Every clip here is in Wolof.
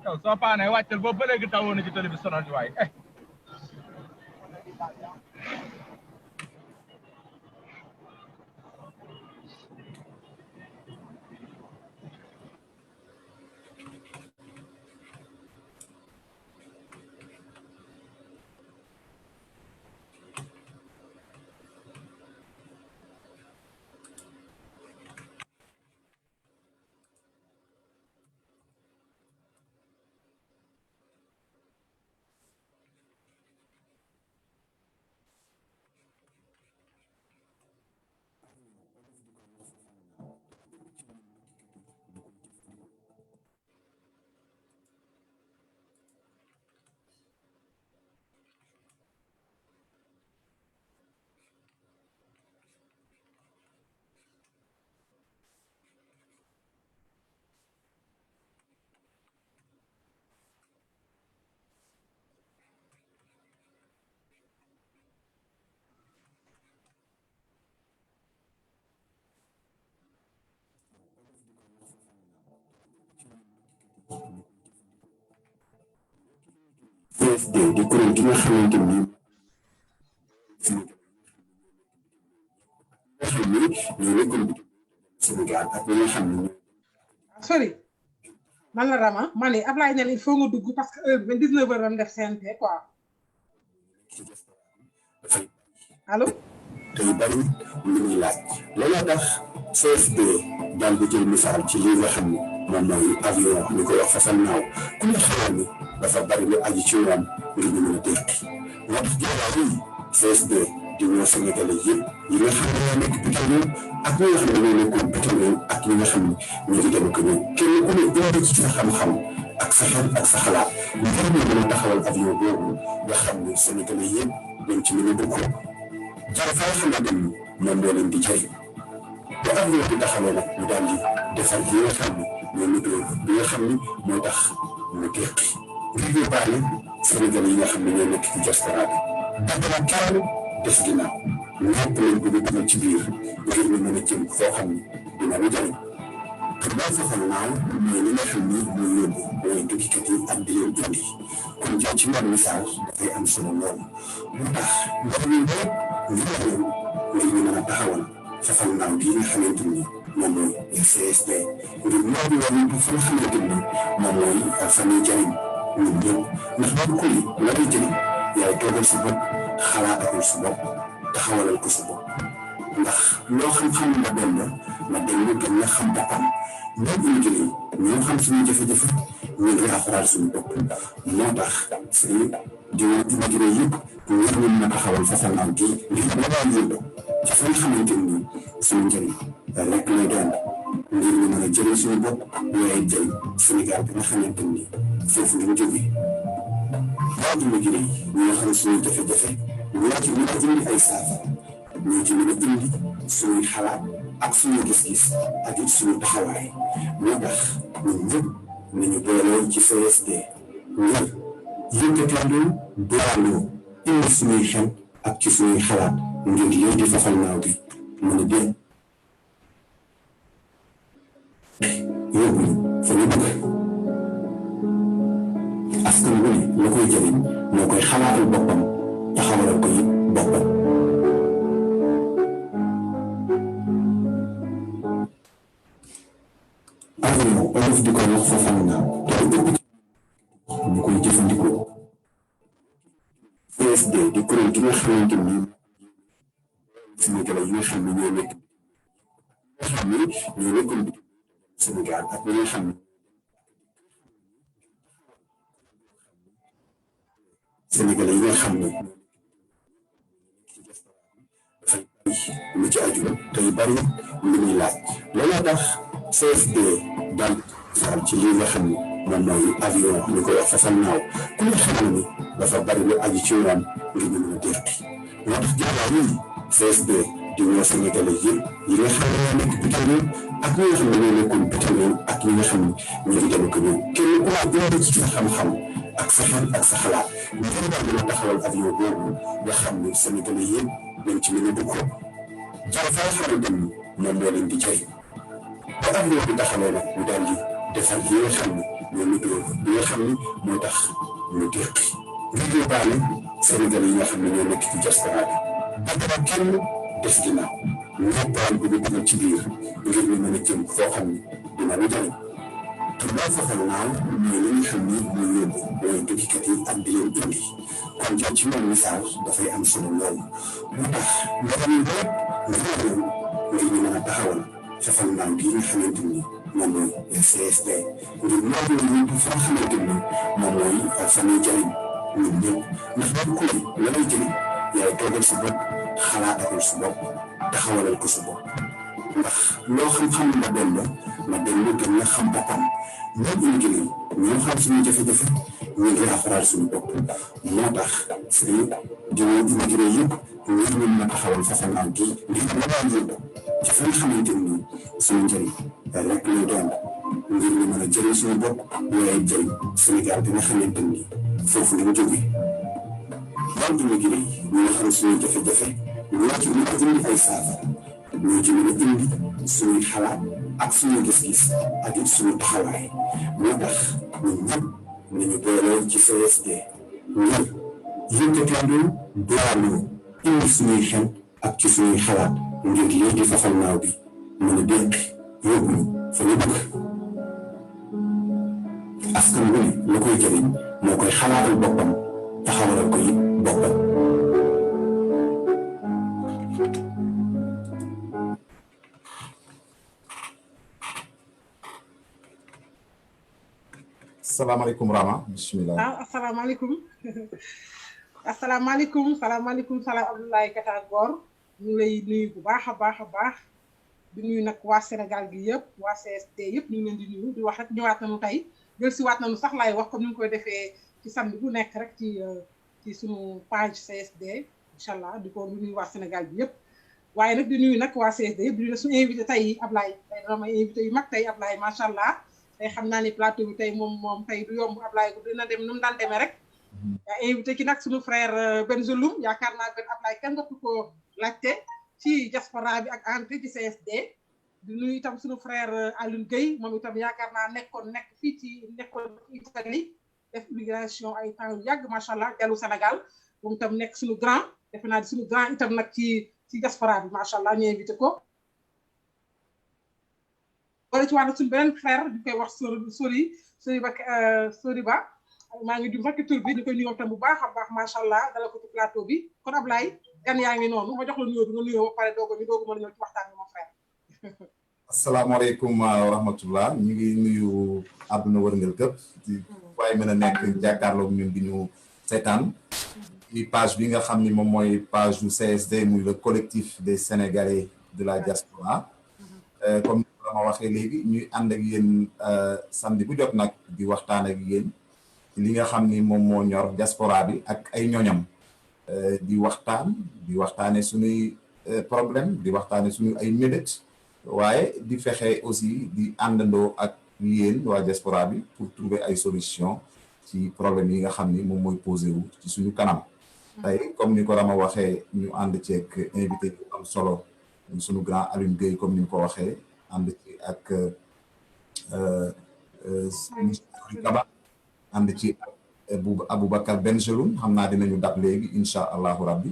yow soo paanee wàccal boobu ba léegi tawoon na ci télé bi sonal waay PSD di kuréel gi nga xamante ni nga xam ni ñoo nekkoon Sénégal ak ñi nga xam ni sorry man la Rama ma ne Ablaye ne il faut nga dugg parce que heure bi 19 heures doon def CNT quoi allo tey bari lu ñuy laaj looloo tax CFD daal di jël misaal ci li nga xam ni moom mooy avion ñu koy wax fasal naaw ku ne xamal ni dafa bari lu aju ci moom ngir ñu mën a tekki moo tax jaaraaw yi CFD di woo Sénégalais yëpp yi nga xam ne ñoo nekk bitim réew ak ñi nga xam ne ñoo nekkoon bitim réew ak ñi nga xam ne ñu ngi dem ak ñoom kenn ku ne indi ci sa xam-xam ak sa xel ak sa xalaat ngir ñu mën a taxawal avion boobu nga xam ne Sénégalais yëpp dañ ci mën a dugg jara fa nga xamante ni moom moo leen di jëriñ ba avion bi taxawee nag ñu daal di defar yi nga xam ne ñoo liggéey bi nga xam ni moo tax mu tekki ngir yóbbaale Sénégalais yi nga xam ne ñoo nekk ci diaspora bi dagg kenn des ginnaaw ñëpp lañ bëgg a dugal ci biir ngir ñu mën a jëm foo xam ni dina lu jëriñ te boo foofa naaw mooy li nga xam ni mooy yóbbu mooy tukkikat yi ak di leen indi kon jaa ci wàllu message dafay am solo lool lu tax ndax ñun bëri ngir ñu mën a taxawal fafal naaw gi nga xamante ni moom mooy CSD ngir naaw bi war fa nga xamante ni moom mooy fa muy jëriñ ñun ñëpp ndax boobu kuy la muy jëriñ yaay toogal sa bopp xalaatakul sa bopp taxawalal ko sa bopp ndax loo xam-xam na dem na dem lu gën nga xam boppam ñoom ñu jëlee ñoo xam suñu jafe-jafe ñu ngi raaxuraal suñu bopp moo tax suñu immigré yëpp ñor ñu mën a taxawal façon am gi ngir balaa yóbbu ci fa nga xamante ni suñu njëriñ rek lay doon ngir ñu mën a jëlee suñu bopp waaye jël Sénégal bi nga xamante ni foofu lañ jógee waa immigré yi ñoo xam suñu jafe-jafe ñoo ci mën a indi ay saafara ñoo ci mën a indi suñuy xalaat ak suñu gis-gis ak it suñu taxawaay moo tax ñun ñëpp nañu booloo ci CSD ngir yëkkatandoo doolandoo indi suñuy xel ak ci suñuy xalaat ngir lii di fafal naaw bi mën a dem yóbbu fa ñu bëgg askan wi la koy jëriñ moo koy xalaatal boppam taxawalal ko it boppam avion olof di ko wax fafal naaw te ëpp ñu koy jëfandikoo CSD di kuréel gi nga xamante ni Sénégalais yi nga xam ne ñoo nekk Sénégal ak ñi nga xam ne Sénégalais yi nga xam ne dafay lu ci aju tey bari lu muy laaj looloo tax CSD daal faral ci lii nga xam ne moom mooy avion ñu koy wax fafal naaw ku ne xam ni dafa bari lu aju ci moom ngir ñu mën a tekki moo tax jaaraaw yi CSD di woo Sénégalais yëpp yi nga xam ne ñoo nekk bitim réew ak ñi nga xam ne ñoo nekkoon bitim réew ak ñi nga xam ne ñu ngi dem ak ñoom kenn ku ne indi ci sa xam-xam ak sa xel ak sa xalaat ngir daal dina taxawal avion boobu nga xam ne Sénégalais yëpp dañ ci mën a dugg jara fa nga xamante ni moom moo leen di jëriñ ba avion bi taxawee nag ñu daal di defar yi nga xam ne mooy micro bi nga xam ni moo tax ñu déqi ngir yóbbaale Sénégal yi nga xam ne ñoo nekk ci diaspora bi ba dara kenn des ginnaaw ñëpp am bu ñu dugal ci biir ngir ñu mën a jëm foo xam ni dina ñu jëriñ Touba Fafal naaw mooy li nga xam ni mooy yóbbu mooy tukkikat yi ak di leen indi kon jot ci moom message dafay am solo lool moo tax nga dem bépp nga ñëw ngir ñu mën a taxawal Fafal naaw bii nga xamante ni moom mooy CSD ngir ñoo ñu yóbbu fa nga xamante ni moom mooy fa ñuy jëriñ ñun ñëpp ndax dañ ko la lay jëriñ yaay toogal sa bopp xalaatal sa bopp taxawalal ko sa bopp ndax loo xam-xam la dem la gën nga xam boppam ñoom immigré ñoo xam suñu jafe-jafe ñu ngi rafetlu suñu bopp moo tax suñu jëlee immigré yëpp ngir ñu mën a taxawal Fafal naaw gi ngir mën a yóbbu ci fa nga xamante ni suñu njëriñ rek lay doon ngir ñu mën a jëriñ suñu bopp waaye jëriñ Sénégal bi nga xamante ni foofu lañ jóge ñoom immigré yi ñoo xam suñu jafe-jafe ñoo ci mën a indi ay saafara ñoo ci mën a indi suñuy xalaat ak suñu gis-gis ak it suñu taxawaay moo tax ñun ñëpp nañu booloo ci CSD ngir yëkkatandoo dooloo indi suñuy xel ak ci suñuy xalaat ngir lii di Fafal naaw bi mën a dénk yóbbu fa ñu bëgg askan wi la koy jëriñ moo koy xalaatal boppam taxawalal ko it boppam. salaamaaleykum Rama bisimilah. waaw asalaamaaleykum salaam Abdoulaye Kata Gor ñu lay nuyu bu baax a baax di nuyu nag waa Sénégal gi yëpp waa CSD yëpp ñu ngi leen di nuyu di wax rek ñëwaat nañu tey jël si waat nañu sax laay wax comme ni ñu koy defee ci samedi bu nekk rek ci suñu page CSD incha allah di ko nuyu waa Sénégal bi yëpp waaye nag di nuyu nag waa CSD yëpp di nuyu suñu invité tey Ablaye tey dama invité yu mag tey Ablaye macha allah. tey xam naa ni plateau bi tey moom tey du yomb Ablaye dina dem nu mu daan demee rek yaa invité ki nag suñu frère Bengelloune yaakaar naa benn Ablaye kenn nga ko laajte ci diaspora bi ak entrée ci CSD di nuyu itam suñu frère Alioune Gueye moom itam yaakaar naa nekkoon Italie def immigration ay temps yu yàgg macha allah dellu Sénégal moom itam nekk suñu grand defe naa di suñu grand itam nag ci diaspora bi macha allah ñu invité ko. wala ci wàllu suñu beneen frère di koy wax Sori Ba maa ngi jum rekk tur bi di koy nuyoo tam bu baax a baax macha allah dala ko ci plateau bi kon Ablaye gan yaa ngi noonu ma jox la nuyoo bi nga nuyoo ba pare doogu mën a ñëw ci waxtaan bi mon frère. asalaamaaleykum wa rahmatullah ñu ngi nuyu àdduna wërngal këpp di waaye mën a nekk jàkkaarloog ñun di ñu seetaan ci page bi nga xam ni moom mooy page du CSD muy le collectif des Sénégalais de la diaspora comme ma waxee léegi ñuy ànd ak yéen samedi bu jot nag di waxtaan ak yéen li nga xam ni moom moo ñor diaspora bi ak ay ñoñam di waxtaane suñuy problème di waxtaane suñu ay mébét waaye di fexe aussi di àndandoo ak yéen waa diaspora bi pour trouver ay solution ci problème yi nga xam ni moom mooy posé wu ci suñu kanam tey comme ni ko Rama waxee ñu ànd ceeg invité yu am solo suñu grand Alioune Gueye comme ni mu ko waxee ànd ci ak Kaba ànd ci Aboubacar Bengelloune xam naa dinañu dab léegi incha allahu rabbi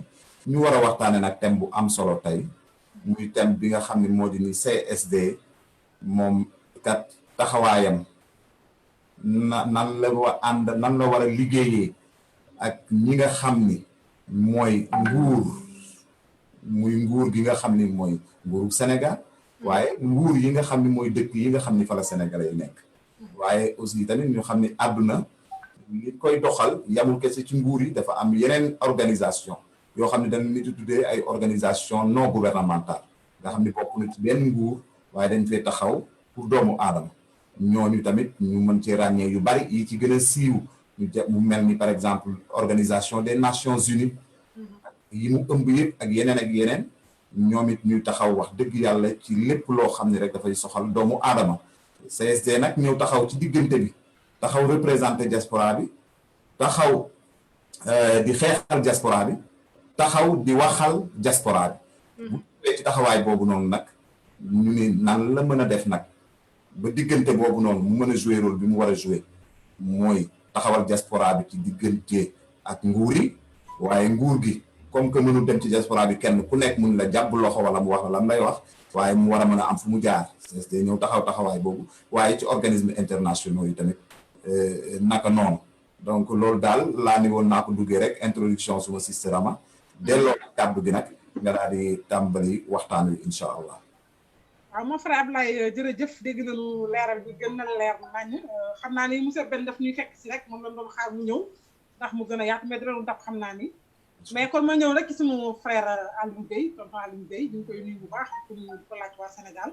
ñu war a waxtaane nag thème bu am solo tey muy thème bi nga xam ne moo di ni CSD moom kat taxawaayam nan la war a liggéeyee ak ñi nga xam ni mooy nguur gi nga xam ni mooy nguuru Sénégal waaye nguur yi nga xam ni mooy dëkk yi nga xam ni fa la Sénégalais yi nekk waaye aussi tamit ñu xam ni àdduna li koy doxal yamul kese ci nguur yi dafa am yeneen organisation yoo xam ne dañ nit tuddee ay organisation non gouvernementale nga xam ni bokk na ci benn nguur waaye dañ fee taxaw pour doomu aadama ñooñu tamit ñu mën ci ràññee yu bari yi ci gën a siiw mu mel ni par exemple organisation des Nations Unies yi mu ëmb yëpp ak yeneen ñoom it ñuy taxaw wax dëgg yàlla ci lépp loo xam ne rek dafay soxal doomu aadama CSD nag ñëw taxaw ci diggante bi taxaw représenté diaspora bi taxaw di xeexal diaspora bi taxaw di waxal diaspora bi bu ñëwee ci taxawaay boobu noonu nag ñu ne nan la mën a def nag ba diggante boobu noonu mu mën a jouer rôle bi mu war a jouer mooy taxawal diaspora bi ci diggante ak nguur yi waaye nguur gi comme que mënul dem ci diaspora bi kenn ku nekk mun la jàpp loxo wala mu wax la lan lay wax waaye mu war a mën a am fu mu jaar CSD ñëw taxawaay boobu waaye ci organisme internationaux yi tamit naka noonu donc loolu daal laa ni woon naa ko duggee rek introduction suma sister Rama delloo kàddu gi nag nga daal di tàmbali waxtaan wi incha allah. waaw mon frère Ablaye jërëjëf dégg nañu leeral bi gën na leer nañ xam naa ni monsieur Ben daf ñuy fekk si rek moom lañ doon xaar mu ñëw ndax mu gën a yaatu mais dina doon dab xam naa ni mais kon ma ñëw rek ci suñu frère Alioune Gueye tonton Alioune Gueye ñu ngi koy nuyu bu baax pour ñu ko laaj waa Sénégal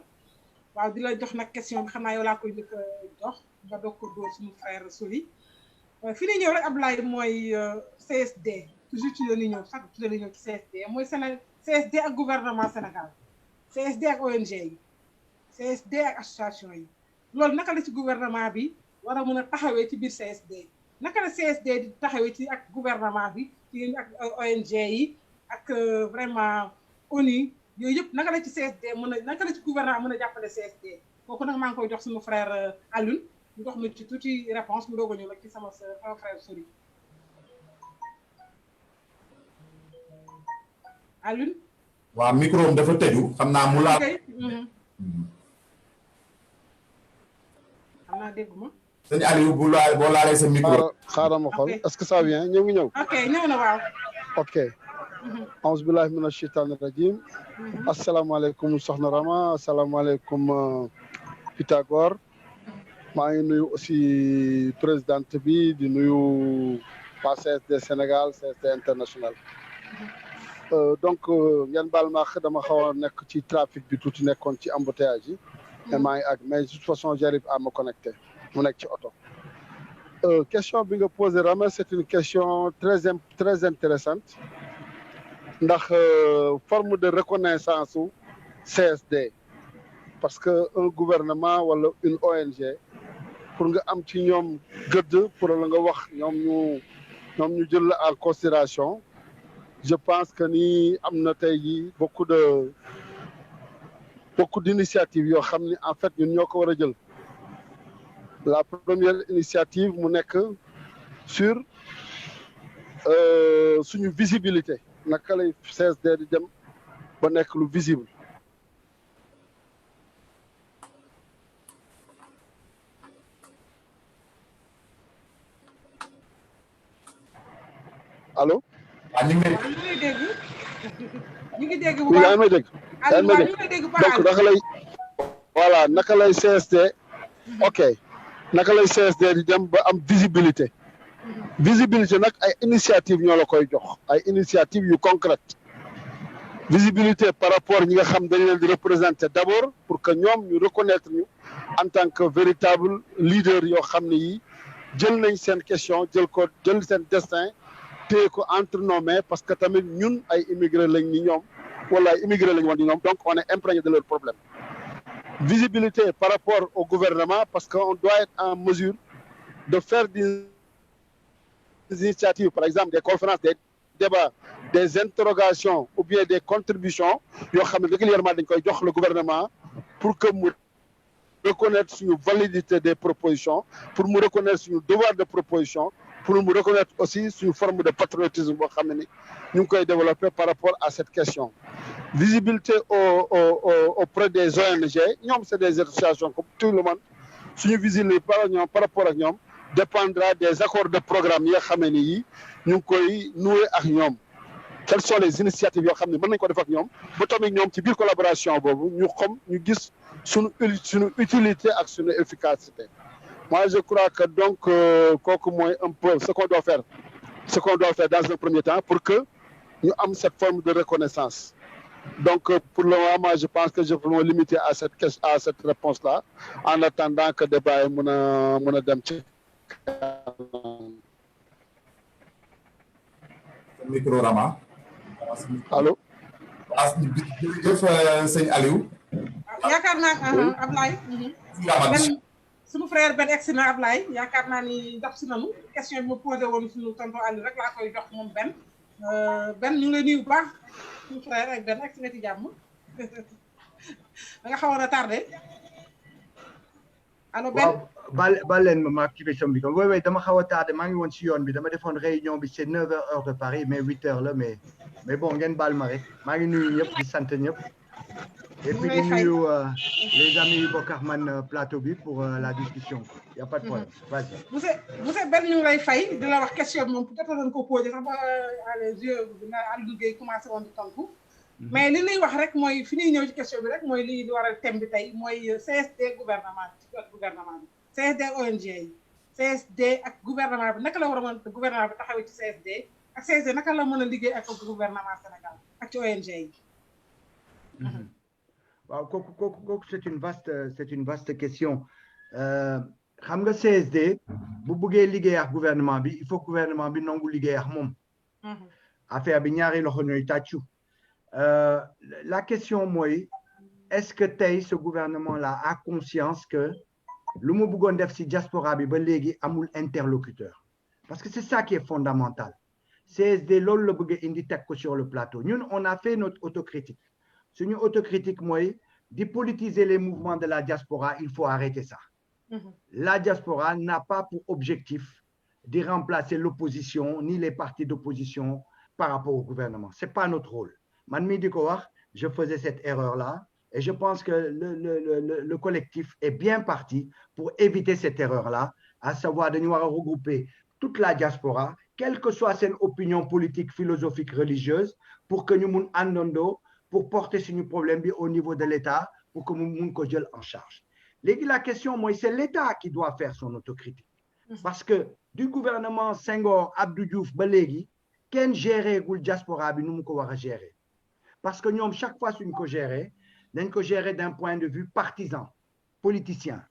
waaw di la jox nag question bi xam naa yow laa koy njëkk a jox nga doog ko dóor suñu frère Soli fi ñuy ñëw rek Ablaye mooy CSD toujours ci la ñuy ñëw sax ci la ñuy ñëw ci CSD mooy CSD ak gouvernement Sénégal CSD ak ONG yi CSD ak association yi loolu naka la ci gouvernement bi war a mën a taxawee ci biir CSD naka la CSD di taxawee ci ak gouvernement bi ci ak ONG yi ak vraiment ONU yooyu yëpp naka la ci CSD mën a naka la ci gouvernement mën a jàppale CSD kooku nag maa ngi koy jox suñu frère Alioune mu jox ma ci tuuti réponse mu doog a ñëw rek ci sama frère Sori Alioune. waaw micro dafa tëju xam naa mu laa. xam naa dégguma. sëñ Aliou boo laalee sa micro. xaaral ma xool est-ce que ça vient ñëw ngi ñëw. ok ñëw na waaw. ok. auzu billahi mina shaytaani rajim. asalaamaaleykum soxna Rama asalaamaaleykum Pythagore. maa ngi nuyu aussi présidente bi di nuyu waa CSD Sénégal CSD international. donc ngeen baal ma dama xaw a nekk ci trafic bi tuuti nekkoon ci embouteillage yi. mais de toute façon j'arrive à me connecter mu nekk ci oto. question bi nga posé Rama c'est une question très intéressante ndax forme de reconnaissance su CSD parce que un gouvernement wala une ONG pour nga am ci ñoom gëdd pour la nga wax ñoom ñu jël la en considération je pense que ni am na tey jii beaucoup d'initiatives yoo xam ni en fait ñun ñoo ko war a jël la première initiative mu nekk sur suñu visibilité naka lay CSD di dem ba nekk lu visible. allo. ñu ngi dégg. ñu ngi dégg bu baax yaa ngi may dégg. donc naka lay voilà naka lay CSD. ok naka lay CSD di dem ba am visibilité. visibilité nag ay initiative ñoo la koy jox ay initiative yu concrète visibilité par rapport ñi nga xam dañ leen di représenter d'abord pour que ñoom ñu reconnaître ñu en tant que véritable leader yoo xam ne yi jël nañ seen question jël seen destin téye ko entre nos mains parce que tamit ñun ay immigré lañ ni ñoom wala ay immigré lañ woon ni ñoom donc on est imprégné de leurs problèmes. Visibilité par rapport au gouvernement parce qu'on doit être en mesure de faire des initiatives, par exemple des conférences, des débats, des interrogations ou bien des contributions yoo xam ne régulièrement dañ koy jox le gouvernement pour que mu reconnaître suñu validité des propositions, pour mu reconnaître suñu devoir de proposition, pour mu reconnaître aussi suñu forme de patriotisme boo xam ne ni ñu ngi koy développer par rapport à cette question. Visibilité auprès des ONG ñoom c'est des associations comme tout le monde suñu visibilité par rapport ak ñoom dépendra des accords de programme yi nga xam ne yi ñu ngi koy nouer ak ñoom. Quelles sont les initiatives yoo xam ne mën nañu ko def ak ñoom ba tamit ñoom ci biir collaboration boobu ñu gis suñu utilité ak suñu efficacité. Moi je crois que donc kooku mooy un peu ce qu'on doit faire dans un premier temps pour que ñu am cette forme de reconnaissance. Donc pour le moment je pense que je vais me limiter à cette réponse là en attendant que débat yi mën a dem ci micro Rama. allo. jërëjëf sëñ Aliou. yaakaar naa Ablaye. suñu frère Ben egsi na Ablaye yaakaar naa ni ndax si nanu question bi ma posé woon suñu tonton Aliou rek laa koy jox moom Ben. Ben ñu ngi lay nuyu bu baax suñu frère ak Ben egsi nga ci jàmm da nga xawoon a tardé. allo Ben. bal leen ma activé sama micro oui dama xaw a tardé maa ngi woon si yoon bi dama defoon réunion bi c'est 9h heure de Paris mais 8h la mais bon ngeen baal ma rek maa ngi nuyu ñëpp di sant ñëpp et puis di nuyu les amis yu bokk ak man plateau bi pour la discussion y a pas de problème vas-y. monsieur Ben ñu ngi lay fay di la wax question bi moom peut-être nañ ko posé sax ba les yeux Aliou Gueye commencé woon di tontu mais li ñuy wax rek mooy fi ñuy ñëw ci question bi rek mooy li di waral thème bi tey mooy CSD gouvernement bi ci gouvernement bi CSD ONG yi CSD ak gouvernement bi naka la war a mën gouvernement bi taxawee ci CSD ak CSD naka la mën a liggéey ak gouvernement Sénégal ak ci ONG yi. waaw kooku c'est une vaste question xam nga CSD bu bëggee liggéey ak gouvernement bi il faut gouvernement bi nangu liggéey ak moom. affaire bi ñaari loxo ñooy tàccu. La question mooy est-ce que tey ce gouvernement là a conscience que lu mu bëggoon def ci diaspora bi ba léegi amul interlocuteur parce que c'est ça qui est fondamental CSD loolu la bëgg indi teg ko sur le plateau ñun on a fait notre autocritique suñu autocritique mooy di politiser les mouvements de la diaspora il faut arrêter ça. La diaspora n'a pas pour objectif de remplacer l'opposition ni les partis d'opposition par rapport au gouvernement c'est pas notre rôle. Man mii di ko wax je faisais cette erreur-là et je pense que le collectif est bien parti pour éviter cette erreur-là à savoir dañu war a regrouper toute la diaspora quelle que soit seen opinion politique philosophique religieuse pour que ñu mun àndandoo pour porter suñu problème bi au niveau de l'État pour que mu mun ko jël en charge léegi la question mooy c'est l'État qui doit faire son autocritique parce que du gouvernement Senghor Abdou Diouf ba léegi kenn géré gul diaspora bi nu mu ko war a gérer parce que ñoom chaque fois suñ ko gérer dañ ko gérer d'un point de vue partisan politicien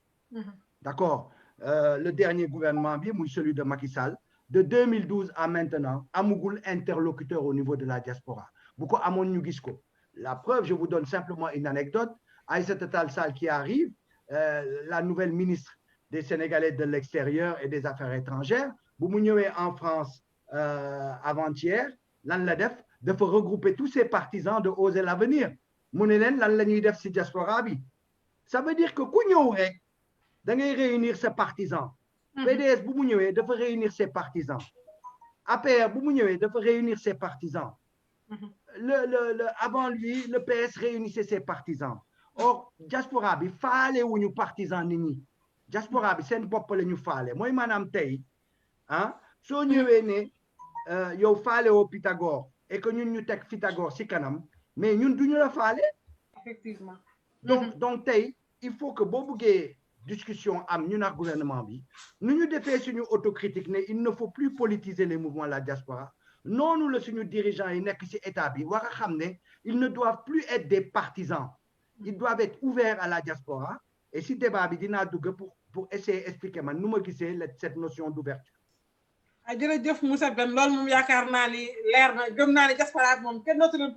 d'accord le dernier gouvernement bi muy celui de Macky Sall de 2012 à maintenant amugul interlocuteur au niveau de la diaspora bu ko amoon ñu gis ko la preuve je vous donne simplement une anecdote Aïssata Tall Sall qui arrive la nouvelle ministre des Sénégalais de l'extérieur et des Affaires étrangères bu mu ñëwee en France avant-hier lan la def dafa regrouper tous ces partisans de Oser l'avenir mu ne leen lan la ñuy def ci diaspora bi ça veut dire que ku ñëw rek da ngay réunir ses partisans PDS bu mu ñëwee dafa réunir ses partisans APR bu mu ñëwee dafa réunir ses partisans avant lui le PS réunissait ses partisans or diaspora bi faale wuñu partisans nit ñi diaspora bi seen bopp la ñu faale mooy maanaam tey soo ñëwee ne yow faale woo Pythagore et que ñun ñu teg Pythagore ci kanam mais ñun duñu la faale effectivement donc tey il faut que boo buggee discussion am ñun ak gouvernement bi nu ñu defee suñu autocritique ne il ne faut plus politiser les mouvements de la diaspora noonu la suñu dirigeants yi nekk ci état bi war a xam ne ils ne doivent plus être des partisans ils doivent être ouverts à la diaspora et ci débat bi dinaa dugg pour essayer expliquer man nu ma gisee cette notion d'ouverture jërëjëf Moussa Ben loolu moom yaakaar naa ni leer na gëm naa ni diaspora moom kenn dootu leen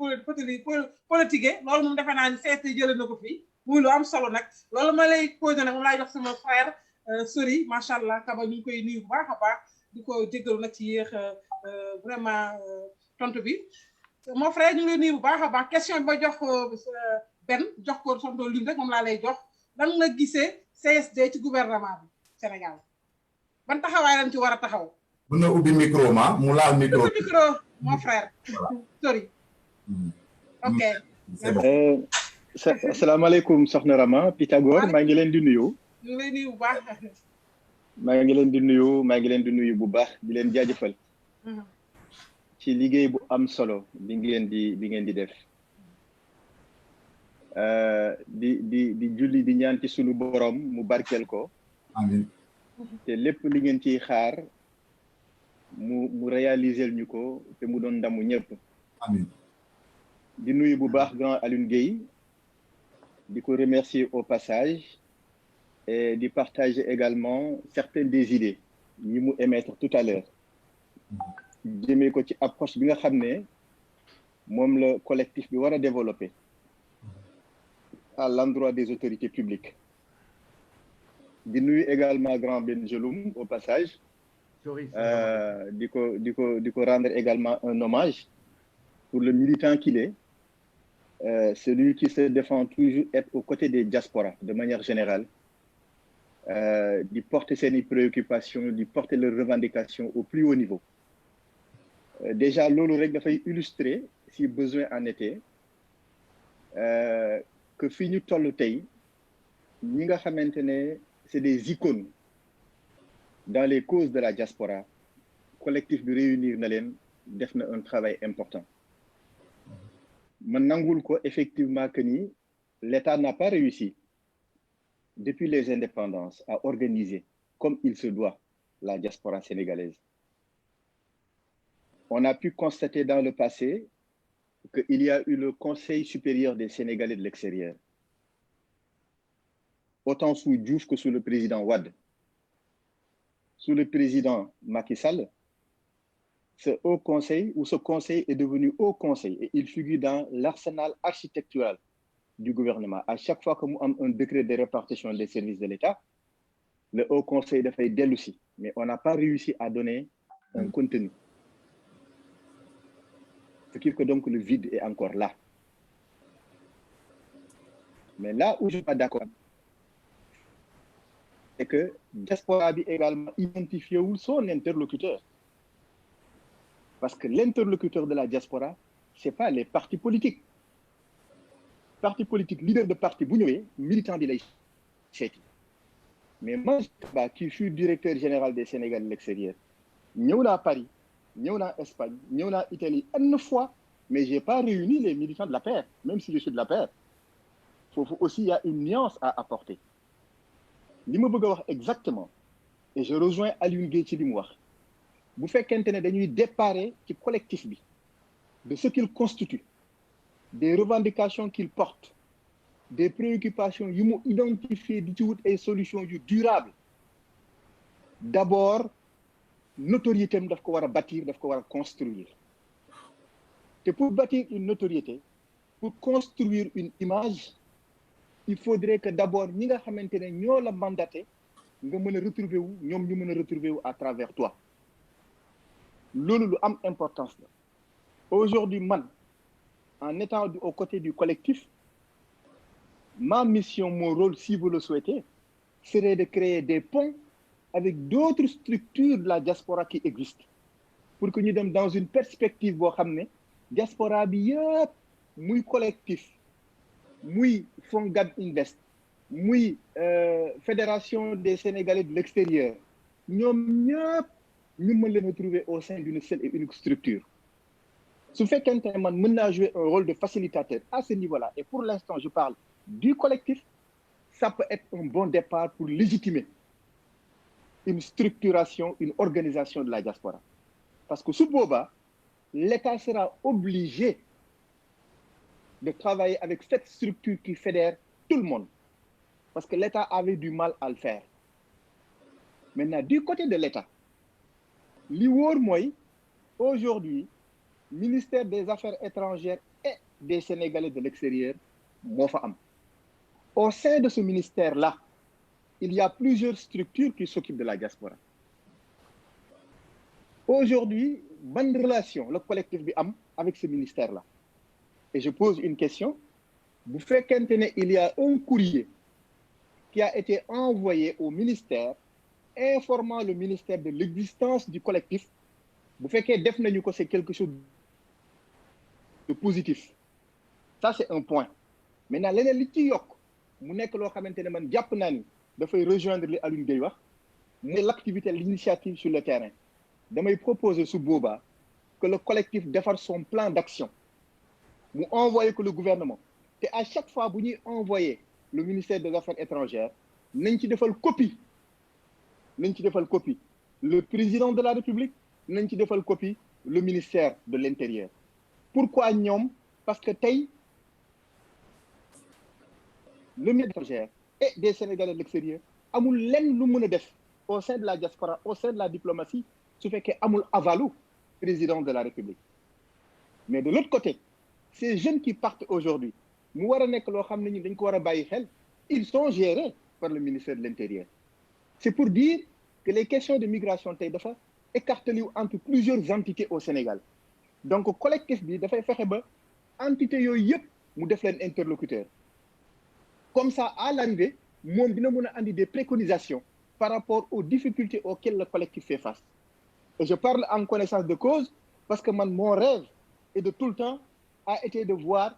politique loolu moom defe naa ni CSD jëlee na ko fii muy lu am solo nag loolu ma lay posé nag moom laay jox sama frère Sori macha allah Kaba ñu ngi koy nuyu bu baax a baax di ko jéggalu nag ci yéex vraiment tontu bi mon frère ñu ngi lay nuyu bu baax a baax question bi ba jox Ben jox ko tontu lim rek moom laa lay jox lan nga gisee CSD ci gouvernement bi Sénégal ban taxawaay lañ ci war a taxaw. mën na ubbi micro mu laal micro. ubbi micro mon frère. Sori. ok. asalaamaaleykum soxna Rama Pythagore maa ngi leen di nuyu. ñu ngi lay nuyu bu baax. maa ngi leen di nuyu bu baax di leen jaajëfal. ci liggéey bu am solo bi ngeen di def. di julli di ñaan ci sunu borom mu barkeel ko. amiin. te lépp li ngeen ciy xaar mu réaliser ñu ko te mu doon ndamu ñëpp. amiin. di nuyu bu baax grand Aliou Gueye di ko remercier au passage et di partager également certaines des idées ñi mu émettre tout à l'heure jëmee ko ci approche bi nga xam ne moom la collectif bi war a développer à l'endroit des autorités publiques. di nuyu également grand Benjeloum au passage di ko rendre également un hommage pour le militant qu'il est, celui qui se défend toujours être aux côtés des diasporas de manière générale de porter ses préoccupations, de porter leurs revendications au plus haut niveau. Déjà, loolu rek dafay illustrer, si besoin en était, que fi ñu tollu tey ñi nga xamante ne c'est des icônes dans les causes de la diaspora, collectif bi réunir na leen def na un travail important. Man nangul ko effectivement que ni l'État n'a pas réussi depuis les indépendances à organiser comme il se doit la diaspora sénégalaise. On a pu constater dans le passé qu'il y a eu le Conseil supérieur des Sénégalais de l'extérieur, autant sous Diouf que sous le président Wade. Sous le président Macky Sall, ce haut conseil ou ce conseil est devenu haut conseil et il figure dans l'arsenal architectural du gouvernement. À chaque fois que nous avons un décret de répartition des services de l'État, le haut conseil a fait déluci, mais on n'a pas réussi à donner un contenu. Ce qui fait que donc le vide est encore là. Mais là où je ne suis pas d'accord, c'est que diaspora a également identifié son interlocuteur. Parce que l'interlocuteur de la diaspora, ce n'est pas les partis politiques. Parti politique, leader de parti, militant de l'État. Mais moi, qui suis directeur général des Sénégalais de l'extérieur, nous à Paris, nous en Espagne, nous en Italie, une fois, mais je n'ai pas réuni les militants de la paix, même si je suis de la paix. Il y a une nuance à apporter. Ce que je veux dire exactement, et je rejoins Alioune Gueye ci li mu wax, bu fekkente ne dañuy déparer ci collectif bi, de ce qu'il constitue, des revendications qu'il porte, des préoccupations yi mu identifier di ci wut ay solutions yu durables. D'abord, notoriété am daf ko war a bâtir, daf ko war a construire. Et pour bâtir une notoriété, pour construire une image, il faudrait que d'abord ñi nga xamante ne ñoo la mandaté nga mën a retrouver wu ñoom ñu mën a retrouver wu à travers toi. Loolu lu am importance la. Aujourd'hui man, en étant aux côtés du collectif, ma mission, mon rôle, si vous le souhaitez, serait de créer des ponts avec d'autres structures de la diaspora qui existent. Pour que nous sommes dans une perspective boo xam ne diaspora bi yëpp muy collectif, muy Fonds Gab Invest, muy Fédération des Sénégalais de l'extérieur, ñoom ñëpp ñu mën leen retrouver au sein d'une seule et unique structure. Ce fait qu'un man mën naa jouer un rôle de facilitateur à ce niveau-là, et pour l'instant je parle du collectif, ça peut être un bon départ pour légitimer une structuration, une organisation de la diaspora. Parce que sous boba, l'État sera obligé de travailler avec cette structure qui fédère tout le monde. Parce que l'État avait du mal à le faire. Maintenant, du côté de l'État, li wóor mooy aujourd'hui, ministère des Affaires étrangères et des Sénégalais de l'extérieur moo fa am. Au sein de ce ministère-là, il y a plusieurs structures qui s'occupent de la diaspora. Aujourd'hui, bonne relation le collectif bi am avec ce ministère-là. Et je pose une question. Vous faites il y a un courrier qui a été envoyé au ministère informant le ministère de l'existence du collectif. Vous faites que c'est quelque chose de positif. Ça, c'est un point. Maintenant, leneen li ci yokk mu nekk loo xamante ne man jàpp naa ni dafay rejoindre li Alioune Gueye wax, mooy l'activité, l'initiative sur le terrain. Damay proposer su boobaa que le collectif defar son plan d'action. Mu envoyer que le gouvernement. Et à chaque fois bu ñuy envoyer le ministère des Affaires étrangères, nañ ci defal copie. Nañ ci defal copie le président de la République, nañ ci defal copie le ministère de l'Intérieur. Pourquoi ñoom? Parce que tey le ministère étranger et des Sénégalais de l'extérieur amul lenn lu mën a def au sein de la diaspora, au sein de la diplomatie, su fekkee amul avalu président de la République. Mais de l'autre côté, ces jeunes qui partent aujourd'hui, mu war a nekk loo xam ne ñi dañ ko war a bàyyi xel, ils sont gérés par le ministère de l'Intérieur. C'est pour dire que les questions de migration tey dafa écartelé entre plusieurs entités au Sénégal. Donc collectif bi dafay fexe ba entité yooyu yëpp mu def leen interlocuteur. Comme ça, à l'arrivée, moom dina mën a andi des préconisations par rapport aux difficultés auxquelles le collectif fait face. Et je parle en connaissance de cause parce que mon rêve et de tout le temps a été de voir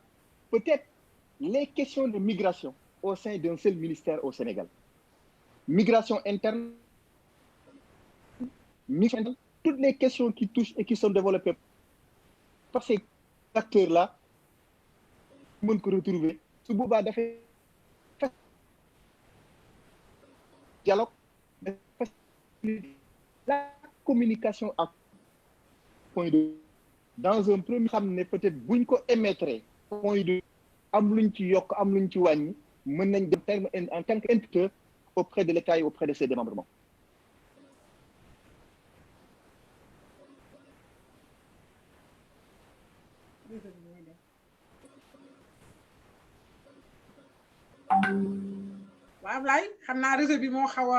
peut-être les questions de migration au sein d'un seul ministère au Sénégal. Migration interne, migration, toutes les questions qui touchent et qui sont développées par ces acteurs-là, on peut retrouver ce bout d'affaires dialogue, la communication à point de dans un premier temps peut-être buñ ko émettre point de am luñ ci yok am luñ ci wañi mën nañ dem terme en tant qu'interlocuteur auprès de l'État et auprès de ses démembrements. waaw Ablaye xam naa réseau bi moo xaw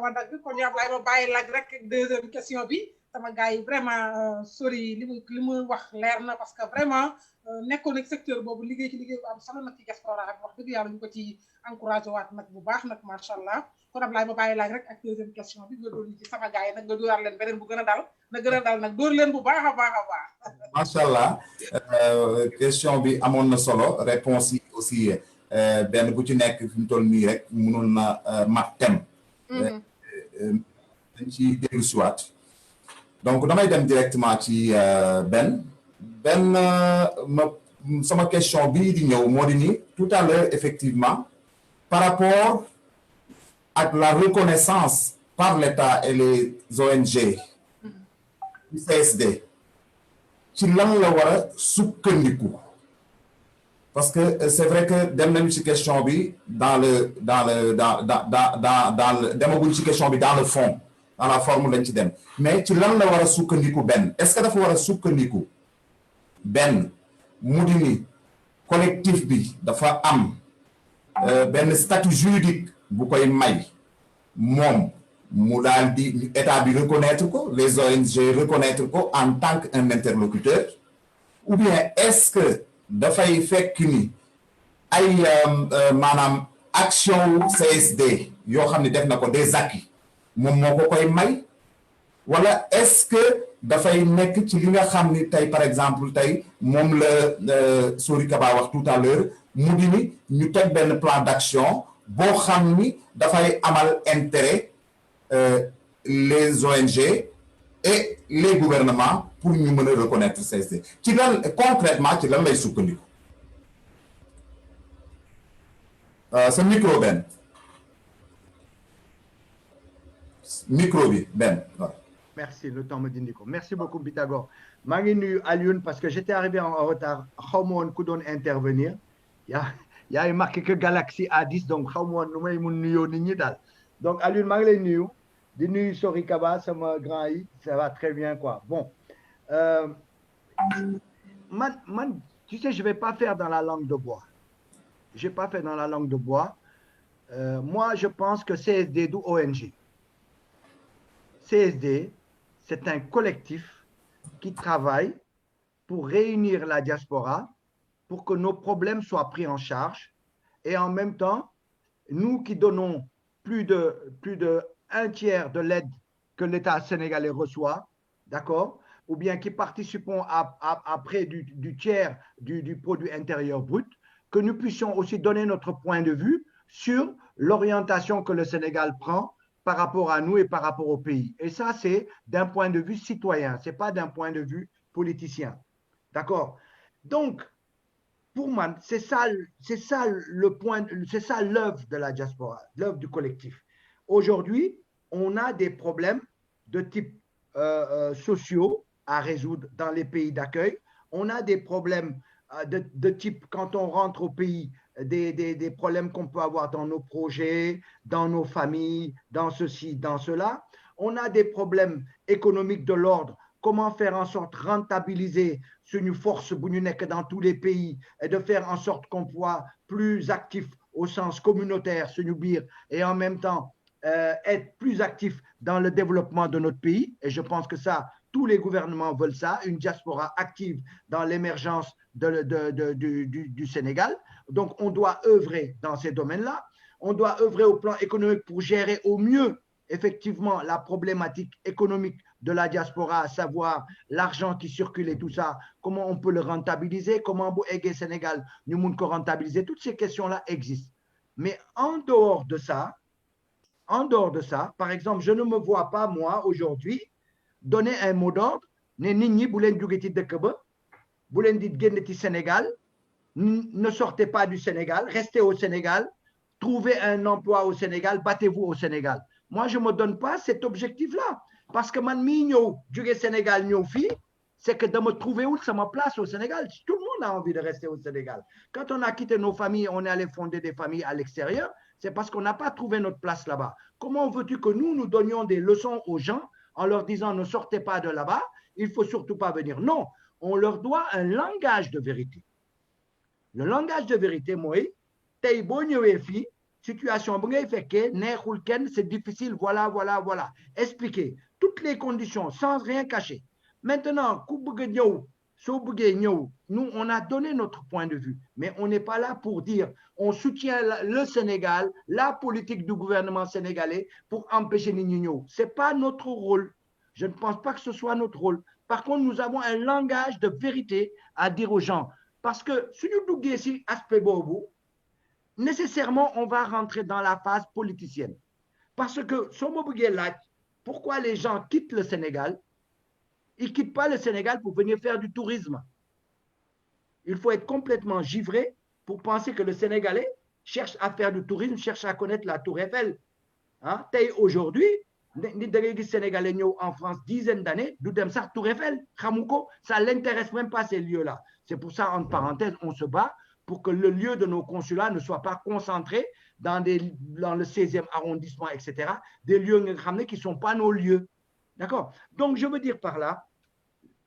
a dagg kon yow Ablaye ma bàyyi laaj rek deuxième question bi sama gars yi vraiment sori li mu wax leer na parce que vraiment nekkoon ak secteur boobu liggéey ci liggéey bu am solo nag ci diaspora ak wax dëgg yàlla ñu ko ci encouragé waat nag bu baax nag macha allah kon Ablaye ma bàyyi laaj rek ak deuxième question bi nga doon ci sama gars yi nag nga dóoraat leen beneen bu gën a dal nag dóor leen bu baax a baax. macha allah question bi amoon na solo réponse yi aussi. benn bu ci nekk fi mu toll nii rek mënoon na mat tem dañ ci dellu siwaat donc damay dem directement ci benn sama question bii di ñëw moo di ni tout à l'heure effectivement par rapport ak la reconnaissance par l'État et les ONG du CSD ci lan la war a sukkandiku parce que c'est vrai que dem nañu ci question bi dans le demaguñ ci question bi dans le fond dans la forme lañ ci dem mais ci lan la war a sukkandiku benn est-ce que dafa war a sukkandiku benn mu di ni collectif bi dafa am benn statut juridique bu koy may moom mu daal di état bi reconnaître ko les ONG reconnaître ko en tant qu'un interlocuteur ou bien est-ce que dafay fekk ni ay maanaam action CSD yoo xam ne def na ko des acquis moom moo ko koy may wala est-ce que dafay nekk ci li nga xam ni tey par exemple tey moom la Sori Kaba wax tout à l'heure mu di ni ñu teg benn plan d'action boo xam ni dafay amal intérêt les ONG et les gouvernements pour ñu mën a reconnaître CSD ci lan concrètement ci lan lay sukkandiku sa micro benn micro bi benn waaw. Merci, le temps me dindi ko merci beaucoup Pythagore maa ngi nuyu Alioune parce que j'étais arrivé en retard xaw ma woon ku doon intervenir yaa marqué que Galaxy A10 donc xaw ma woon nu may mun nuyoo nit ñi daal donc Alioune maa ngi lay nuyu di nuyu Sori Kaba sama grand yi ça va très bien quoi bon tu sais je vais pas faire dans la langue de bois moi je pense que CSD du ONG CSD c'est un collectif qui travaille pour réunir la diaspora pour que nos problèmes soient pris en charge et en même temps nous qui donnons plus de un tiers de l'aide que l'État sénégalais reçoit, d'accord, ou bien qui participons à près du tiers du produit intérieur brut, que nous puissions aussi donner notre point de vue sur l'orientation que le Sénégal prend par rapport à nous et par rapport au pays. Et ça, c'est d'un point de vue citoyen, ce n'est pas d'un point de vue politicien, d'accord. Donc, pour moi, c'est ça le point, c'est ça l'œuvre de la diaspora, l'œuvre du collectif. Aujourd'hui, on a des problèmes de type sociaux à résoudre dans les pays d'accueil. On a des problèmes de type, quand on rentre au pays, des problèmes qu'on peut avoir dans nos projets, dans nos familles, dans ceci, dans cela. On a des problèmes économiques de l'ordre. Comment faire en sorte de rentabiliser une force dans tous les pays et de faire en sorte qu'on soit plus actif au sens communautaire, et en même temps être plus actif dans le développement de notre pays. Et je pense que ça, tous les gouvernements veulent ça, une diaspora active dans l'émergence du Sénégal. Donc, on doit œuvrer dans ces domaines-là. On doit œuvrer au plan économique pour gérer au mieux, effectivement, la problématique économique de la diaspora, à savoir l'argent qui circule et tout ça, comment on peut le rentabiliser, comment on peut Sénégal, nous pouvons rentabiliser. Toutes ces questions-là existent. Mais en dehors de ça, par exemple, je ne me vois pas, moi, aujourd'hui, donner un mot d'ordre, Sénégal, ne sortez pas du Sénégal, restez au Sénégal, trouvez un emploi au Sénégal, battez-vous au Sénégal. Moi, je ne me donne pas cet objectif-là. Parce que man, du Sénégal, c'est que de me trouver où ça ma place au Sénégal. Tout le monde a envie de rester au Sénégal. Quand on a quitté nos familles, on est allé fonder des familles à l'extérieur, c'est parce qu'on n'a pas trouvé notre place là-bas. Comment veux-tu que nous donnions des leçons aux gens en leur disant ne sortez pas de là-bas, il ne faut surtout pas venir. Non, on leur doit un langage de vérité. Le langage de vérité, moi, tey bo ñëwé fi situation bu ngay féké neexul kenn, c'est difficile, voilà. Expliquer toutes les conditions sans rien cacher. Maintenant, ku bëgg ñëw, so bëggé ñëw, nous on a donné notre point de vue, mais on n'est pas là pour dire on soutient le Sénégal, la politique du gouvernement sénégalais pour empêcher nit ñi ñëw. C'est pas notre rôle. Je ne pense pas que ce soit notre rôle. Par contre, nous avons un langage de vérité à dire aux gens. Parce que si nous duggee ci aspect boobu, nécessairement, on va rentrer dans la phase politicienne. Parce que, si on veut laaj, pourquoi les gens quittent le Sénégal? Ils ne quittent pas le Sénégal pour venir faire du tourisme. Il faut être complètement givré pour penser que le Sénégalais cherche à faire du tourisme, cherche à connaître la Tour Eiffel. Hein? Aujourd'hui, les Sénégalais en France, dizaines d'années, du dem sax Tour Eiffel, ça ne l'intéresse même pas ces lieux-là. C'est pour ça, entre parenthèses, on se bat pour que le lieu de nos consulats ne soit pas concentré dans le 16e arrondissement, etc. Des lieux qui ne sont pas nos lieux. D'accord? Donc, je veux dire par là,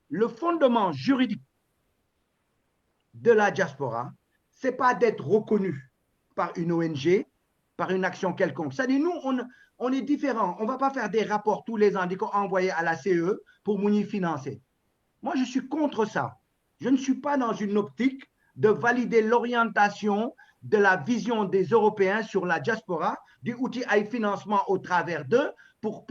le fondement juridique de la diaspora, ce n'est pas d'être reconnu par une ONG, par une action quelconque. C'est-à-dire, nous, on est différents. On ne va pas faire des rapports tous les ans, envoyés à la CE pour nous financer. Moi, je suis contre ça. Je ne suis pas dans une optique de valider l'orientation de la vision des Européens sur la diaspora, du outil à financement au travers d'eux, pour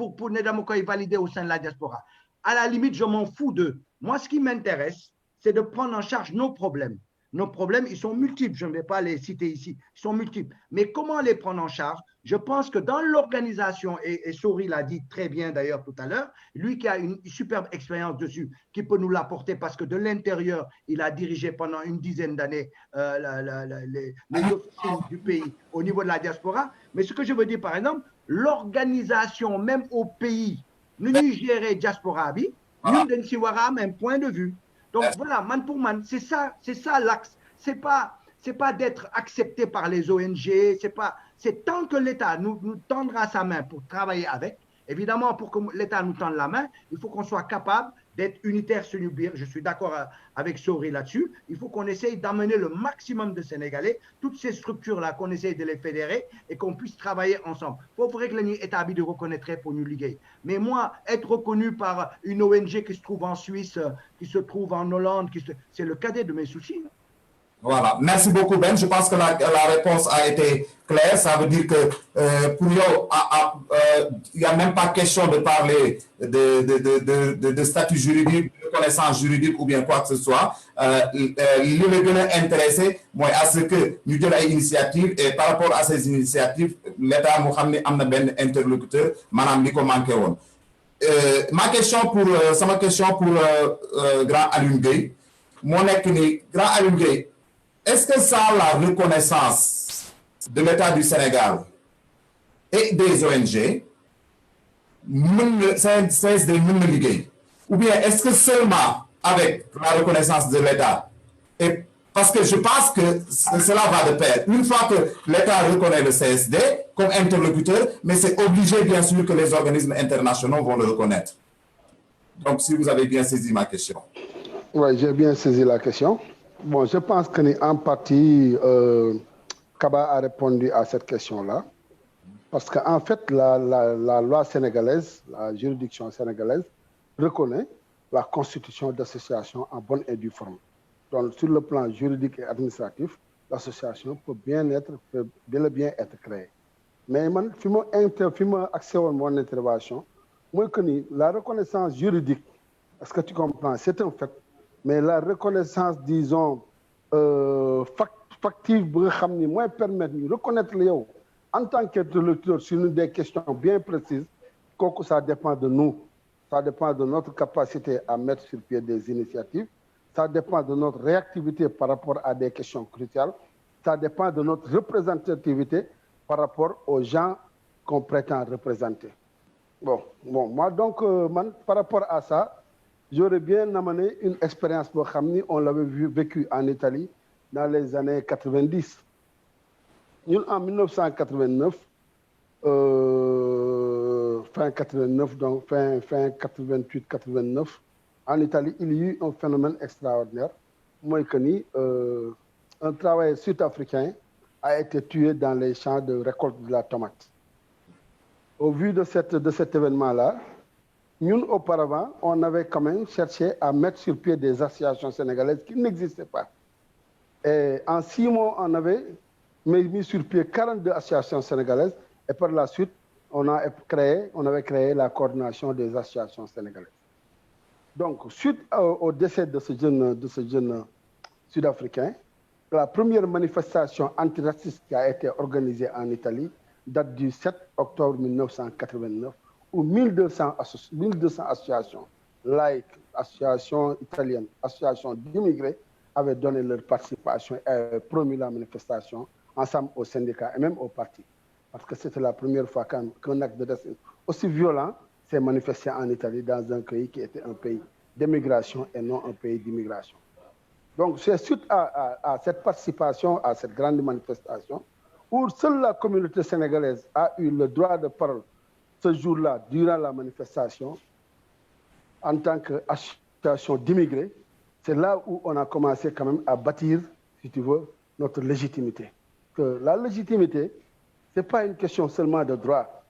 valider au sein de la diaspora. À la limite, je m'en fous d'eux. Moi, ce qui m'intéresse, c'est de prendre en charge nos problèmes. Nos problèmes, ils sont multiples. Je ne vais pas les citer ici. Ils sont multiples. Mais comment les prendre en charge? Je pense que dans l'organisation, et Sori l'a dit très bien d'ailleurs tout à l'heure, lui qui a une superbe expérience dessus, qui peut nous l'apporter parce que de l'intérieur, il a dirigé pendant une dizaine d'années les officines du pays au niveau de la diaspora. Mais ce que je veux dire, par exemple, l'organisation même au pays, nous gérer diaspora, nous avons un point de vue. Donc voilà, man pour man, c'est ça l'axe. C'est pas d'être accepté par les ONG, c'est tant que l'État nous tendra sa main pour travailler avec. Évidemment, pour que l'État nous tende la main, il faut qu'on soit capable d'être unitaire sur Nubir. Je suis d'accord avec Sori là-dessus. Il faut qu'on essaye d'amener le maximum de Sénégalais, toutes ces structures-là, qu'on essaye de les fédérer et qu'on puisse travailler ensemble. Il faudrait que l'État de reconnaître pour nous liguer. Mais moi, être reconnu par une ONG qui se trouve en Suisse, qui se trouve en Hollande, c'est le cadet de mes soucis. Voilà, merci beaucoup Ben. Je pense que la réponse a été claire. Ça veut dire que pour nous, il n'y a même pas question de parler de statut juridique, de connaissance juridique ou bien quoi que ce soit. Il est bien intéressé moi, à ce que nous ayons une initiative et par rapport à ces initiatives, l'État a un interlocuteur, Madame Nico Mankeon. Ma question pour Grand Alioune Gueye, mon Grand Alioune Gueye, est-ce que ça la reconnaissance de l'État du Sénégal et des ONG, CSD ou bien est-ce que seulement avec la reconnaissance de l'État? Et parce que je pense que cela va de pair. Une fois que l'État reconnaît le CSD comme interlocuteur, mais c'est obligé bien sûr que les organismes internationaux vont le reconnaître. Donc si vous avez bien saisi ma question. Oui, j'ai bien saisi la question. Bon, je pense qu'en partie, Kaba a répondu à cette question-là. Parce qu'en fait, la loi sénégalaise, la juridiction sénégalaise, reconnaît la constitution d'association en bonne et due forme. Donc, sur le plan juridique et administratif, l'association peut bel et bien être créée. Mais man, fi ma accès à mon intervention, moi que la reconnaissance juridique, est-ce que tu comprends, c'est un fait, mais la reconnaissance, disons, factive, moi permettre de reconnaître les hauts en tant qu'interlocuteur sur des questions bien précises, ça dépend de nous, ça dépend de notre capacité à mettre sur pied des initiatives, ça dépend de notre réactivité par rapport à des questions cruciales, ça dépend de notre représentativité par rapport aux gens qu'on prétend représenter. Bon, moi donc, par rapport à ça, j'aurais bien amené une expérience, on l'avait vécu en Italie dans les années 90. Nous, en 1989, fin 89, donc fin 88-89, en Italie, il y a eu un phénomène extraordinaire. Moi, un travailleur sud-africain a été tué dans les champs de récolte de la tomate. Au vu de cet événement-là, nous, auparavant, on avait quand même cherché à mettre sur pied des associations sénégalaises qui n'existaient pas. Et en 6 mois, on avait mis sur pied 42 associations sénégalaises et par la suite, on avait créé la coordination des associations sénégalaises. Donc, suite au décès de ce jeune sud-africain, la première manifestation antiraciste qui a été organisée en Italie date du 7 octobre 1989, où 1200 associations laïques, associations italiennes, associations d'immigrés avaient donné leur participation et promis la manifestation ensemble aux syndicats et même aux partis. Parce que c'était la première fois qu'un acte de racisme aussi violent s'est manifesté en Italie dans un pays qui était un pays d'émigration et non un pays d'immigration. Donc c'est suite à cette participation, à cette grande manifestation, où seule la communauté sénégalaise a eu le droit de parole ce jour-là, durant la manifestation, en tant qu'association d'immigrés, c'est là où on a commencé quand même à bâtir, si tu veux, notre légitimité. Que la légitimité, ce n'est pas une question seulement de droit.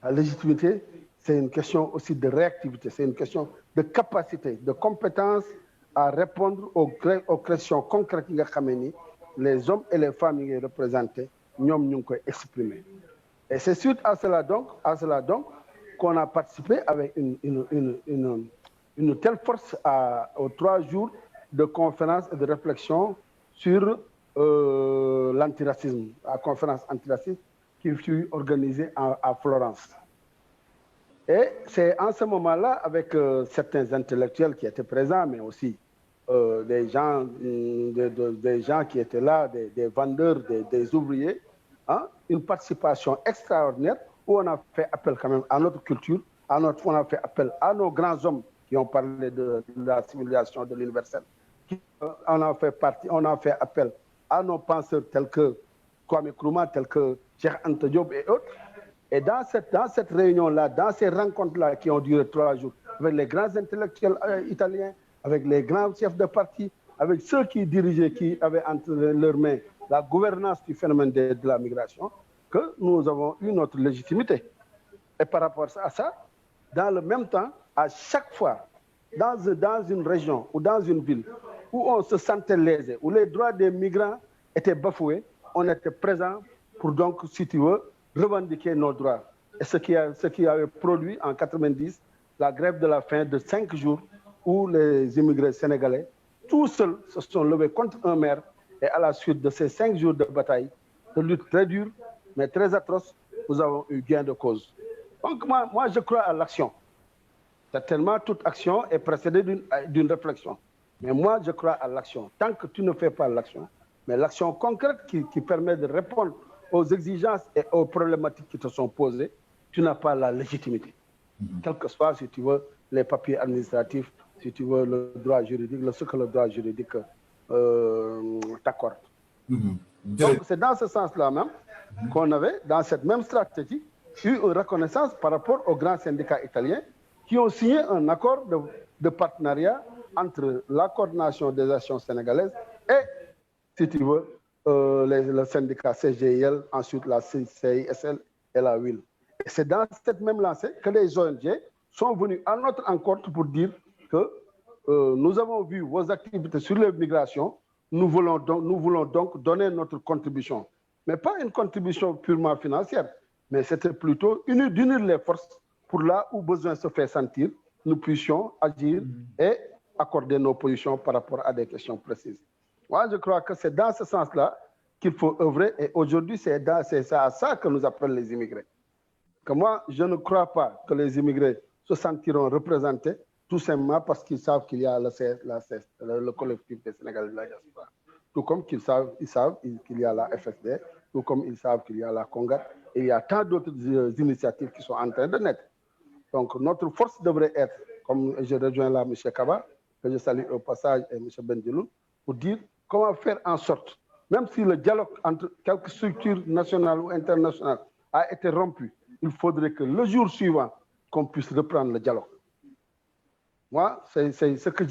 La légitimité, c'est une question aussi de réactivité, c'est une question de capacité, de compétence à répondre aux questions concrètes que les hommes et les femmes qui sont représentés, nous ont exprimé. Et c'est suite à cela donc qu'on a participé avec une telle force aux 3 jours de conférence et de réflexion sur l'antiracisme, la conférence antiracisme qui fut organisée à Florence. Et c'est en ce moment-là, avec certains intellectuels qui étaient présents, mais aussi des gens qui étaient là, des vendeurs, des ouvriers, une participation extraordinaire où on a fait appel quand même à notre culture, on a fait appel à nos grands hommes qui ont parlé de la civilisation de l'universel. On a fait appel à nos penseurs tels que Kwame Nkrumah, tels que Cheikh Anta Diop et autres. Et dans cette réunion-là, dans ces rencontres-là qui ont duré 3 jours, avec les grands intellectuels italiens, avec les grands chefs de parti, avec ceux qui dirigeaient, qui avaient entre leurs mains la gouvernance du phénomène de la migration, que nous avons eu notre légitimité. Et par rapport à ça, dans le même temps, à chaque fois, dans une région ou dans une ville où on se sentait lésé, où les droits des migrants étaient bafoués, on était présent pour donc, si tu veux, revendiquer nos droits. Et ce qui avait produit en 90 la grève de la faim de 5 jours où les immigrés sénégalais, tout seuls, se sont levés contre un maire. Et à la suite de ces 5 jours de bataille, de lutte très dure, mais très atroce, nous avons eu gain de cause. Donc moi je crois à l'action. Certainement, toute action est précédée d'une réflexion. Mais moi, je crois à l'action. Tant que tu ne fais pas l'action, mais l'action concrète qui permet de répondre aux exigences et aux problématiques qui te sont posées, tu n'as pas la légitimité. Quel que soit, si tu veux, les papiers administratifs, si tu veux, le droit juridique, ce que le droit juridique t'accorde. Donc, c'est dans ce sens-là même qu'on avait, dans cette même stratégie, eu une reconnaissance par rapport aux grands syndicats italiens qui ont signé un accord de partenariat entre la coordination des actions sénégalaises et, si tu veux, le syndicat CGIL, ensuite la CISL et la WIL. Et c'est dans cette même lancée que les ONG sont venus à notre encontre pour dire que nous avons vu vos activités sur l'immigration, nous voulons donc donner notre contribution, mais pas une contribution purement financière, mais c'était plutôt d'unir les forces pour là où besoin se fait sentir, nous puissions agir et accorder nos positions par rapport à des questions précises. Moi, je crois que c'est dans ce sens-là qu'il faut œuvrer, et aujourd'hui, c'est à ça que nous appellent les immigrés. Que moi, je ne crois pas que les immigrés se sentiront représentés tout simplement parce qu'ils savent qu'il y a le collectif des Sénégalais de la diaspora. Tout comme ils savent qu'il y a la FSD, tout comme ils savent qu'il y a la Congat, et il y a tant d'autres initiatives qui sont en train de naître. Donc, notre force devrait être, comme je rejoins là M. Kaba, que je salue au passage, et M. Bendjelloul, pour dire comment faire en sorte, même si le dialogue entre quelques structures nationales ou internationales a été rompu, il faudrait que le jour suivant, qu'on puisse reprendre le dialogue. Moi, c'est ce que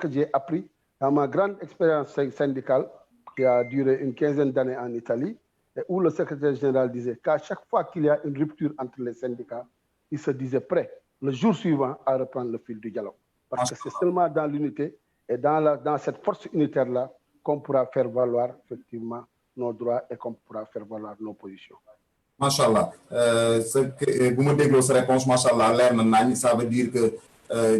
j'ai appris dans ma grande expérience syndicale qui a duré une quinzaine d'années en Italie, et où le secrétaire général disait qu'à chaque fois qu'il y a une rupture entre les syndicats, il se disait prêt le jour suivant à reprendre le fil du dialogue. Parce que c'est seulement dans l'unité et dans cette force unitaire-là qu'on pourra faire valoir effectivement nos droits et qu'on pourra faire valoir nos positions. Machallah, bu ma dégloo sa réponse machallah leer na nañ, ça veut dire que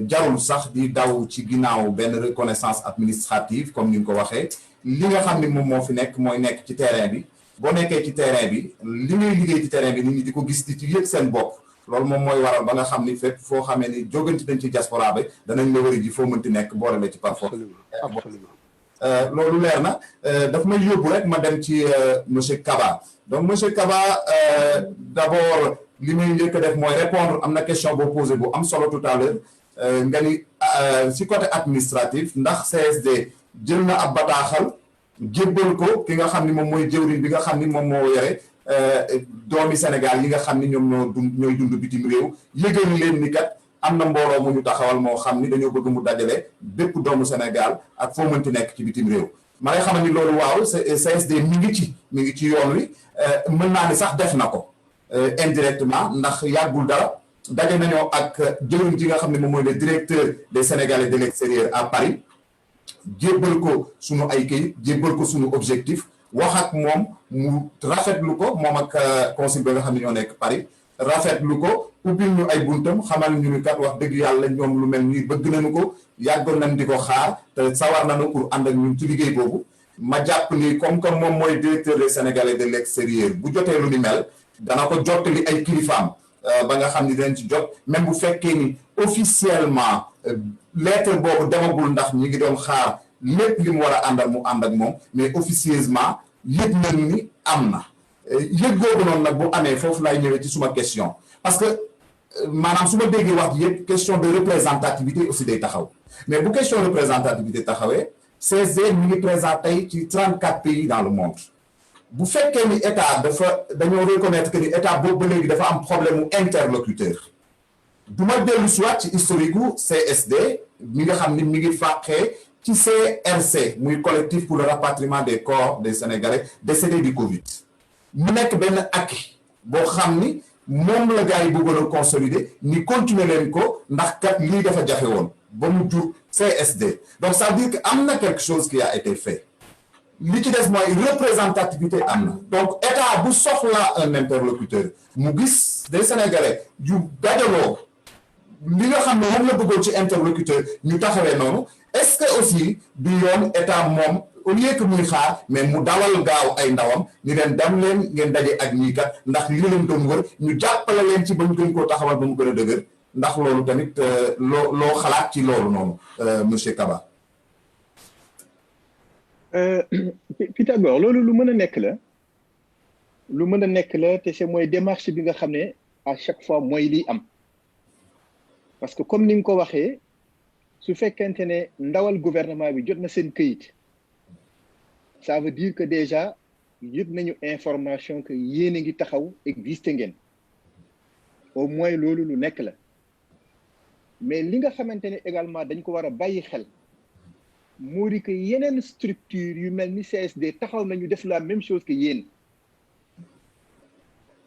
jarul sax di daw ci ginnaaw benn reconnaissance administrative comme ni nga ko waxee. Li nga xam ne moom moo fi nekk mooy nekk ci terrain bi. Boo nekkee ci terrain bi li ngay liggéey ci terrain bi nit ñi di ko gis di ci yëg seen bopp. Loolu moom mooy waral ba nga xam ni fépp foo xamee ni jóganti nañ ci diaspora bi danañ la wëri ji foo mënti nekk boole la ci par force. Absolument. Loolu leer na daf may yóbbu rek ma dem ci monsieur Kaba. Donc monsieur Kaba, d'abord li muy njëkk a def mooy répondre am na question boo posé bu am solo tout à l'heure nga ni si côté administratif ndax CSD jël na ab bataaxal jébbal ko ki nga xam ni moom mooy jëwriñ bi nga xam ni moom moo yore doomi Sénégal yi nga xam ni ñoom ñooy dund bitim réew yëgal leen ni kat am na mbooloo mu ñu taxawal moo xam ni dañoo bëgg mu dajale bépp doomu Sénégal ak foo mënti nekk ci bitim réew. ma lay xamal ni loolu waaw CSD mi ngi ci yoon wi mën naa ni sax def na ko indirectement ndax yàggul dara daje nañoo ak jëwriñ ji nga xam ne moom mooy le directeur des Sénégalais de l'extérieur à Paris jébbal ko sunu ay kayit jébbal ko sunu objectif wax ak moom mu rafetlu ko moom ak consul bi nga xam ne ñoo nekk Paris rafetlu ko ubbil ñu ay buntam xamal ñu ni kat wax dëgg yàlla ñoom lu mel nii bëgg nañu ko yàggoon nañ di ko xaar te sawar nañu pour ànd ak ñun ci liggéey boobu ma jàpp ni comme que moom mooy directeur des Sénégalais de l'extérieur bu jotee lu ni mel dana ko jottali ay kilifaam ba nga xam ni dañ ci jot même bu fekkee ni officiellement lettre boobu demagul ndax ñi ngi doon xaar lépp li mu war a àndal mu ànd ak moom mais officieusement yëg nañ ni am na yëg googu noonu nag bu amee foofu laay ñëwee ci suma question parce que maanaam su ma déggee wax ji yëpp question de représentativité aussi day taxaw mais bu question de représentativité taxawee CSD mi ngi présent tey ci 34 pays dans le monde bu fekkee ni état dañoo reconnaître que ni état boobu ba léegi dafa am problème mu interlocuteur du ma dellu soit ci historique gu CSD mi nga xam ni mi ngi fàqee ci CRC muy collectif pour le rapatriement des corps des Sénégalais décédés du Covid mu nekk benn acquis boo xam ni moom la gars yi bëggoon a consolider ni continuer leen ko ndax kat lii dafa jafe woon ba mu jur CSD donc ça veut dire que am na quelque chose qui a été fait li ci des mooy représentativité am na donc état bu soxla un interlocuteur mu gis des Sénégalais yu dajaloo li nga xam ne moom la bëggoon ci interlocuteur ñu taxawee noonu est-ce que aussi du yoon état moom au lieu que muy xaar mais mu dawal gaaw ay ndawam ni leen dem leen ngeen daje ak ñii kat ndax li leen doon wër ñu jàppale leen ci ba ñu gën koo taxawal ba mu gën a dëgër ndax loolu tamit loo xalaat ci loolu noonu monsieur Kaba. Pythagore loolu lu mën a nekk la te c'est mooy démarche bi nga xam ne à chaque fois mooy liy am parce que comme ni nga ko waxee su fekkente ne ndawal gouvernement bi jot na seen këyit ça veut dire que déjà yëg nañu information que yéen a ngi taxaw existé ngeen au moins loolu lu nekk la mais li nga xamante ne également dañ ko war a bàyyi xel moo di que yeneen structure yu mel ni CSD taxaw nañu def la même chose que yéen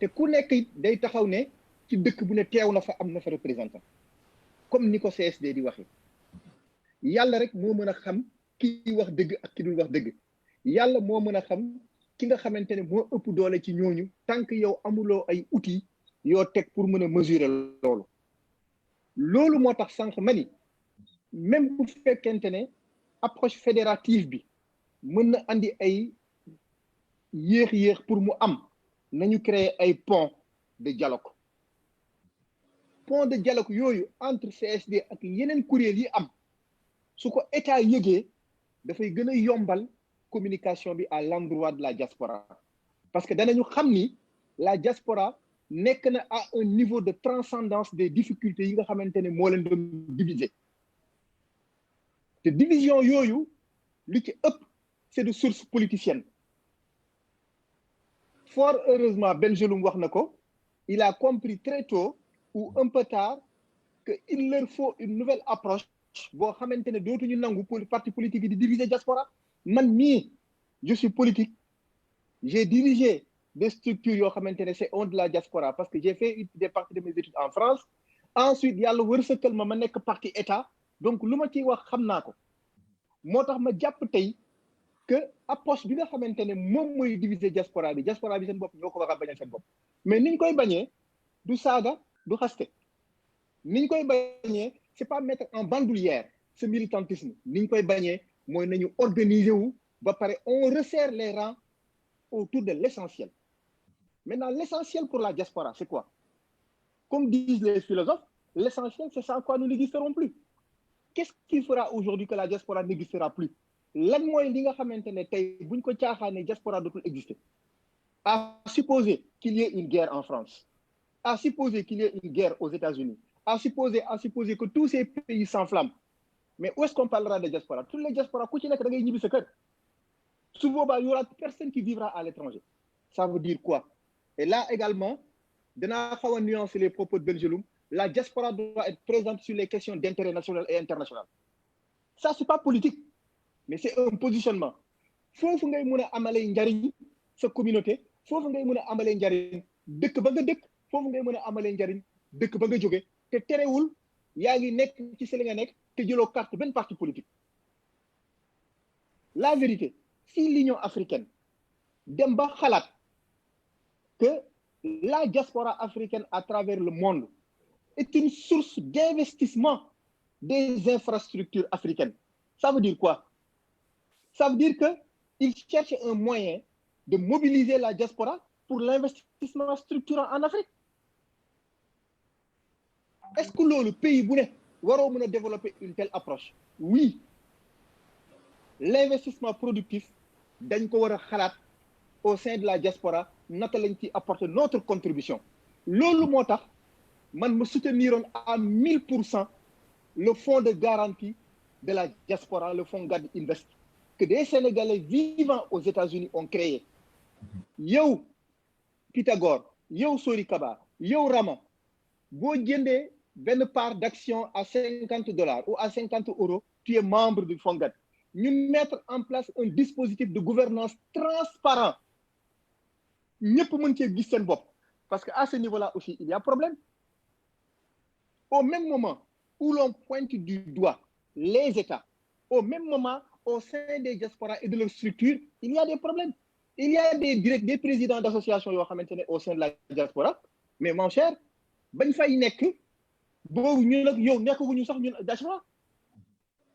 te ku nekk it day taxaw ne ci dëkk bu ne teew na fa am na fa représentant comme ni ko CSD di waxee yàlla rek moo mën a xam ki wax dëgg ak ki dul wax dëgg yàlla moo mën a xam ki nga xamante ne moo ëpp doole ci ñooñu tant que yow amuloo ay outils yoo teg pour mën a mesurer loolu moo tax sànq ma ni même bu fekkente ne approche fédérative bi mën na andi ay yéex pour mu am nañu créer ay pont de dialogue yooyu entre CSD ak yeneen kuréel yi am su ko état yëgee dafay gën a yombal communication bi à l'endroit de la diaspora parce que danañu xam ni la diaspora nekk na à un niveau de transcendance des difficultés yi nga xamante ne moo leen doon diviser te division yooyu li ci ëpp c'est de source politicienne fort heureusement Bengelloune wax na ko il a compris très tôt ou un peu tard que il leur faut une nouvelle approche boo xamante ne dootuñu nangu pour parti politique yi di diviser diaspora man mii je suis politique j'ai dirigé des structures yoo xamante ne c'est on de la diaspora parce que j'ai fait des parties de mes études en France ensuite yàlla wërsëgal ma nekk parti état donc lu ma ciy wax xam naa ko moo tax ma jàpp tey que approche bi nga xamante ne moom mooy diviser diaspora bi seen bopp ñoo ko war a bañal seen bopp mais niñ koy bañee du saaga du xaste niñ koy bañee c'est pas mettre en bandoulière ce militantisme niñ koy bañee mooy nañu organiser wu ba pare on resserre les rangs autour de l'essentiel. Maintenant, l'essentiel pour la diaspora, c'est quoi? Comme disent les philosophes, l'essentiel, c'est sans quoi nous n'existerons plus. Qu'est-ce qui fera aujourd'hui que la diaspora n'existera plus? Lan mooy li nga xamante ne tey buñ ko caaxaane diaspora dootul exister. À supposer qu'il y ait une guerre en France, à supposer qu'il y ait une guerre aux États-Unis, à supposer que tous ces pays s'enflamment. Mais où est-ce qu'on parlera de diaspora? Toutes les diasporas, ku ci nekk da ngay ñibbi sa kër. Su boobaa, il y aura personne qui vivra à l'étranger. Ça veut dire quoi? Et là également, danaa xaw a nuancer les propos de Bengelloune, la diaspora doit être présente sur les questions d'intérêt national et international. Ça, c'est pas politique, mais c'est un positionnement. Foofu ngay mën a amalee njariñ sa communauté, foofu ngay mën a amalee njariñ dëkk ba nga dëkk, foofu ngay mën a amalee njariñ dëkk ba nga jóge te terewul yaa ngi nekk ci si li nga nekk te jëloo carte benn parti politique. La vérité, si l'Union africaine dem ba xalaat que la diaspora africaine à travers le monde est une source d'investissement des infrastructures africaines, ça veut dire quoi? Ça veut dire qu'ils cherchent un moyen de mobiliser la diaspora pour l'investissement structurant en Afrique. Est-ce que le pays bu ne waroo mën a développer une telle approche? Oui, l'investissement productif dañ ko war a xalaat au sein de la diaspora naka lañ ci apporter notre contribution. Loolu moo tax man ma souteniroon à 1000% le fonds de garantie de la diaspora, le fonds GAD Invest, que des Sénégalais vivant aux États-Unis ont créé. Yow Pythagore, yow Sori Kaba, yow Rama, boo jëndee benn part d'action à $50 ou à 50 €, tu es membre du fonds GAD. Ñu mettre en place un dispositif de gouvernance transparent. Ñëpp mën cee gis seen bopp. Parce qu'à ce niveau-là aussi, il y a problème. Au même moment où l'on pointe du doigt les États, au même moment, au sein des diasporas et de leurs structures, il y a des problèmes. Il y a des présidents d'associations yoo xamante ne au sein de la diaspora, mais mon cher, bañ fay nekk boobu ñu nag yow nekkuñu sax ñun diaspora.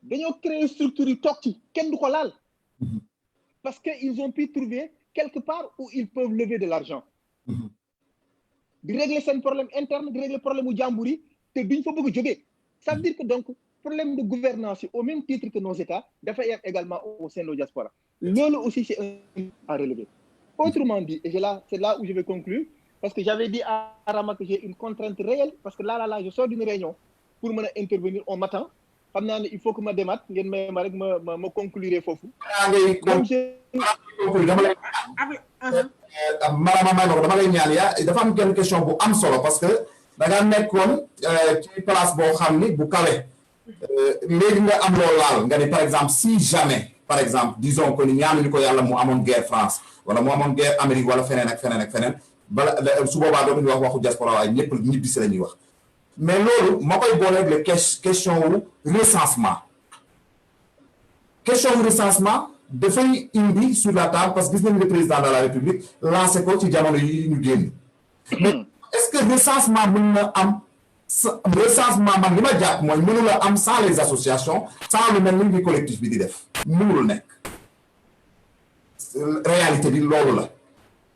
Dañoo créer structure yi toog ci kenn du ko laal. Parce que ils ont pu trouver quelque part où ils peuvent lever de l'argent. Di régler seen problème interne, di régler problème u jàmbur yi te duñ fa bëgg a jógee. Ça veut dire que donc problème de gouvernance au même titre que nos États dafay am également au sein de nos diasporas. Loolu aussi c'est un à relever. Autrement dit, et c'est là où je vais conclure, parce que j'avais dit à Rama que j'ai une contrainte réelle, parce que là je sors d'une réunion pour mën a intervenir on m'attend. Xam naa ne il faut que ma demaat ngeen may ma rek ma conclure foofu. dama lay ñaan yaa dafa am kenn question bu am solo parce que da nga nekkoon ci place boo xam ni bu kawe léegi nga am loo laal nga ni par exemple si jamais par exemple disons que ni ñaanuñu ko yàlla mu amoon guerre France wala mu amoon guerre Amérique wala feneen ak feneen bala su boobaa dootuñu wax waxu diaspora waaye ñëpp ñibbi si la ñuy wax mais loolu ma koy boole le question wu recensement question recensement dafay indi sur la table parce que gis nañ le président de la République lancé ko ci jamono yi ñu génn mais est-ce que recensement mën na am recensement man li ma jàpp mooy mënula am sans les associations sans lu mel ni collectif bi di def mënul nekk réalité bi loolu la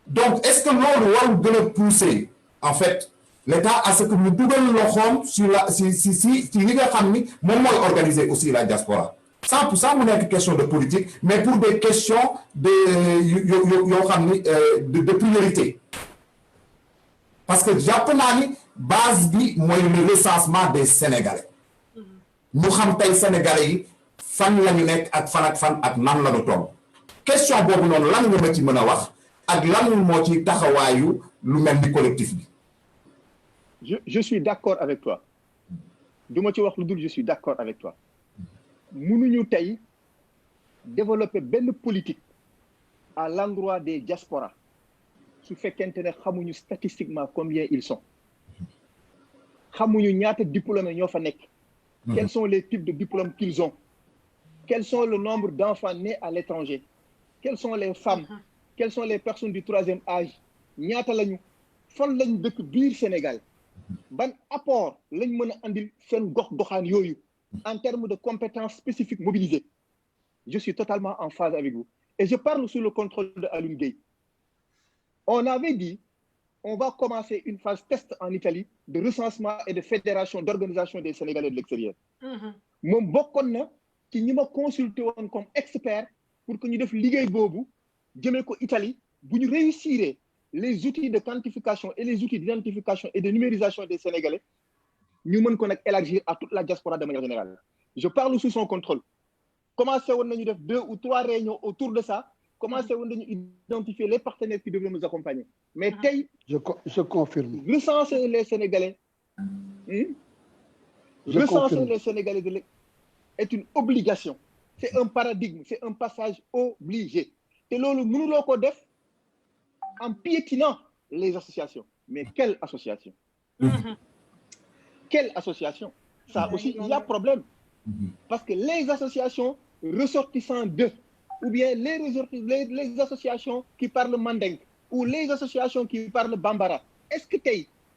donc est-ce que loolu warul gën a pousser en fait l'État à ce que mu dugal loxoom sur la si li nga xam ni moom mooy organiser aussi la diaspora sans pour ça mu nekk question de politique mais pour des questions de yoo xam ni de priorité parce que jàpp naa ni base bi mooy le recensement des Sénégalais ñu xam tey Sénégalais yi fan la ñu nekk ak fan ak nan la ñu toll question boobu noonu lan nga ma ci mën a wax ak lan moo ci taxawaayu lu mel ni collectif bi. Je suis d'accord avec toi du ma ci wax lu dul je suis d'accord avec toi mënuñu tey développer benn politique à l'endroit des diasporas su fekkente ne xamuñu statistiquement combien ils sont xamuñu ñaata diplômés ñoo fa nekk. Quels sont les types de diplômes qu'ils ont? Quels sont le nombre d'enfants nés à l'étranger? Quelles sont les femmes? Quelles sont les personnes du troisième âge? ñaata lañu fan lañu dëkk biir Sénégal ban apport lañ mën a andil seen gox-goxaan yooyu en termes de compétences spécifiques mobilisées. Je suis totalement en phase avec vous et je parle sous le contrôle de Alioune Gueye. On avait dit on va commencer une phase test en Italie de recensement et de fédération d'organisation des Sénégalais de l'extérieur. moom bokkoon na ci ñi ma consulté woon comme expert pour que ñu def liggéey boobu jëmee ko Italie bu ñu réussir les outils de quantification et les outils d'identification et de numérisation des Sénégalais ñu mën ko nag élargir à toute la diaspora de manière générale. Je parle sous son contrôle. Commencé woon nañu def 2 ou 3 réunions autour de ça. Commencé woon nañu identifier les partenaires qui devraient nous accompagner. Mais tey je confirme. Recenser les Sénégalais. Recenser les Sénégalais est une obligation. C'est un paradigme, c'est un passage obligé. Et loolu mënuloo ko def en piétinant les associations. Mais quelle association? Quelle association? Ça aussi, il y a problème. Parce que les associations ressortissant d'eux, ou bien les associations qui parlent mandingue, ou les associations qui parlent bambara, est-ce que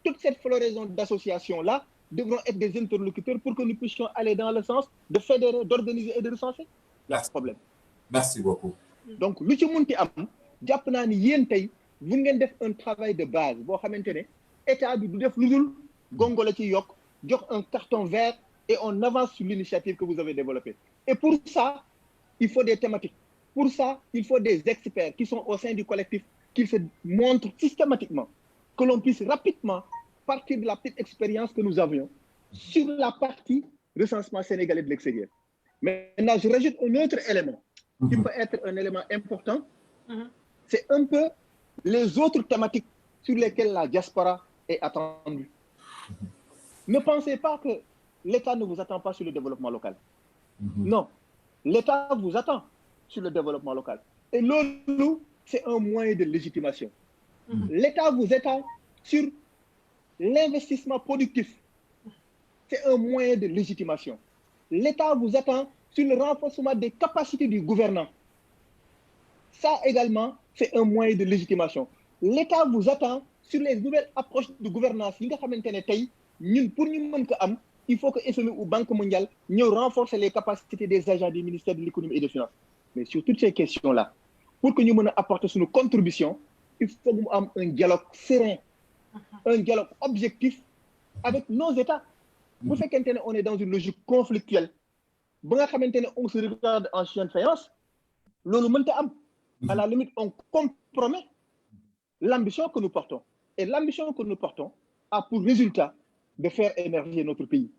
toute cette floraison d'associations-là devront être des interlocuteurs pour que nous puissions aller dans le sens de fédérer, d'organiser et de recenser? Il y a ce problème. Merci beaucoup. Donc, lu ci munti am jàpp naa ni yéen tey bu ngeen def un travail de base boo xamante ne état bi du def lu dul gongo la ci yokk jox un carton vert et on avance sur l'initiative que vous avez développée. Et pour ça, il faut des thématiques. Pour ça, il faut des experts qui sont au sein du collectif, qui se montrent systématiquement, que l'on puisse rapidement partir de la petite expérience que nous avions sur la partie recensement sénégalais de l'extérieur. Maintenant, je rajoute un autre élément qui peut être un élément important. C'est un peu les autres thématiques sur lesquelles la diaspora est attendue. Ne pensez pas que l'État ne vous attend pas sur le développement local. Non, l'État vous attend sur le développement local. Et l'autre, c'est un moyen de légitimation. L'État vous attend sur l'investissement productif. C'est un moyen de légitimation. L'État vous attend sur le renforcement des capacités du gouvernant. Ça également, c'est un moyen de légitimation. L'État vous attend sur les nouvelles approches de gouvernance. Pour nous, il faut que FMI ou Banque mondiale nous renforcent les capacités des agents du ministère de l'économie et des finances. Mais sur toutes ces questions-là, pour que nous puissions apporter notre contribution, il faut que nous ayons un dialogue serein, un dialogue objectif avec nos États. Vous faites qu'on est dans une logique conflictuelle. On se regarde en chien de faïence. À la limite, on compromet l'ambition que nous portons. Et l'ambition que nous portons a pour résultat de faire émerger notre pays.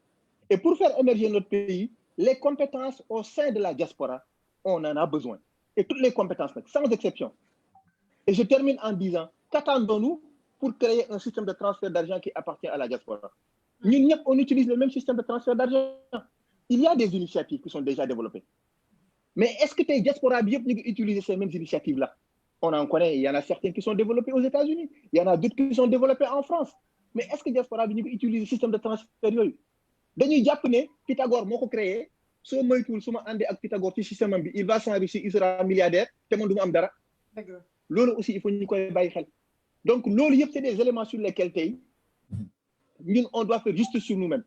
Et pour faire émerger notre pays, les compétences au sein de la diaspora, on en a besoin. Et toutes les compétences, sans exception. Et je termine en disant, qu'attendons-nous pour créer un système de transfert d'argent qui appartient à la diaspora? Nous, on utilise le même système de transfert d'argent. Il y a des initiatives qui sont déjà développées. Mais est-ce que les diasporas utilisent ces mêmes initiatives-là? On en connaît, il y en a certaines qui sont développées aux États-Unis, il y en a d'autres qui sont développées en France. Mais est-ce que les diasporas utilisent le système de transfert? Dañuy jàpp ne Pythagore moo ko créé soo moytuwul su ma àndee ak Pythagore ci système bi il va s'enrichir il sera milliardaire te man du ma am dara loolu aussi il faut ñu koy bàyyi xel donc loolu yëpp c'est des éléments sur lesquels tey ñun on doit faire justice sur nous-mêmes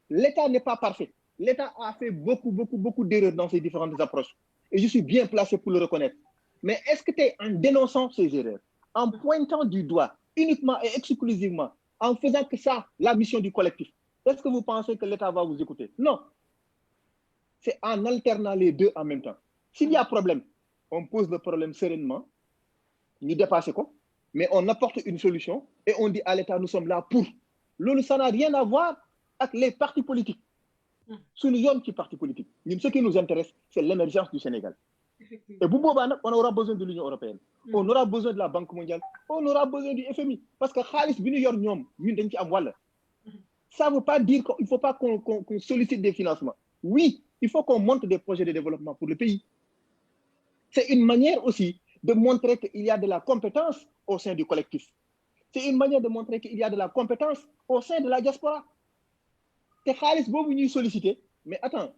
l'État n'est pas parfait l'État a fait beaucoup d'erreurs dans ses différentes approches et je suis bien placé pour le reconnaître mais est-ce que tey en dénonçant ces erreurs en pointant du doigt uniquement et exclusivement en faisant que ça la mission du collectif est-ce que vous pensez que l'État va vous écouter? Non. C'est en alternant les deux en même temps. S'il y a problème, on pose le problème sereinement, nous dépassons quoi, mais on apporte une solution et on dit à l'État, nous sommes là pour. Lolo, ça n'a rien à voir avec les partis politiques. Sous nous sommes qui partis politiques. Ce qui nous intéresse, c'est l'émergence du Sénégal. Et pour Boba, on aura besoin de l'Union européenne. On aura besoin de la Banque mondiale. On aura besoin du FMI. Parce que Khalis, ça ne veut pas dire qu'il ne faut pas qu'on sollicite des financements. Oui, il faut qu'on monte des projets de développement pour le pays. C'est une manière aussi de montrer qu'il y a de la compétence au sein du collectif. C'est une manière de montrer qu'il y a de la compétence au sein de la diaspora. C'est Khalis Bobu nous solliciter, mais attends,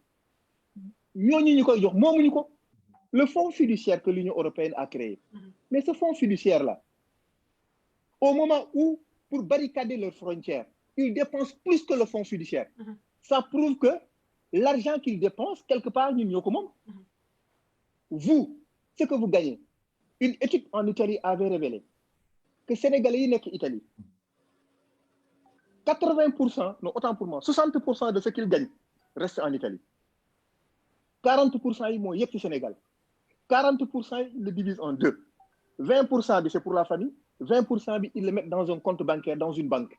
le fonds fiduciaire que l'Union européenne a créé, mais ce fonds fiduciaire-là, au moment où, pour barricader leurs frontières, ils dépensent plus que le fonds fiduciaire. Ça prouve que l'argent qu'ils dépensent, quelque part, vous, ce que vous gagnez, une étude en Italie avait révélé que Sénégalais n'est qu'Italie. 80%, non, autant pour moi, 60% de ce qu'ils gagnent reste en Italie. 40% ils m'ont yépp au Sénégal. 40% ils le divisent en deux. 20% c'est pour la famille, 20% ils le mettent dans un compte bancaire, dans une banque.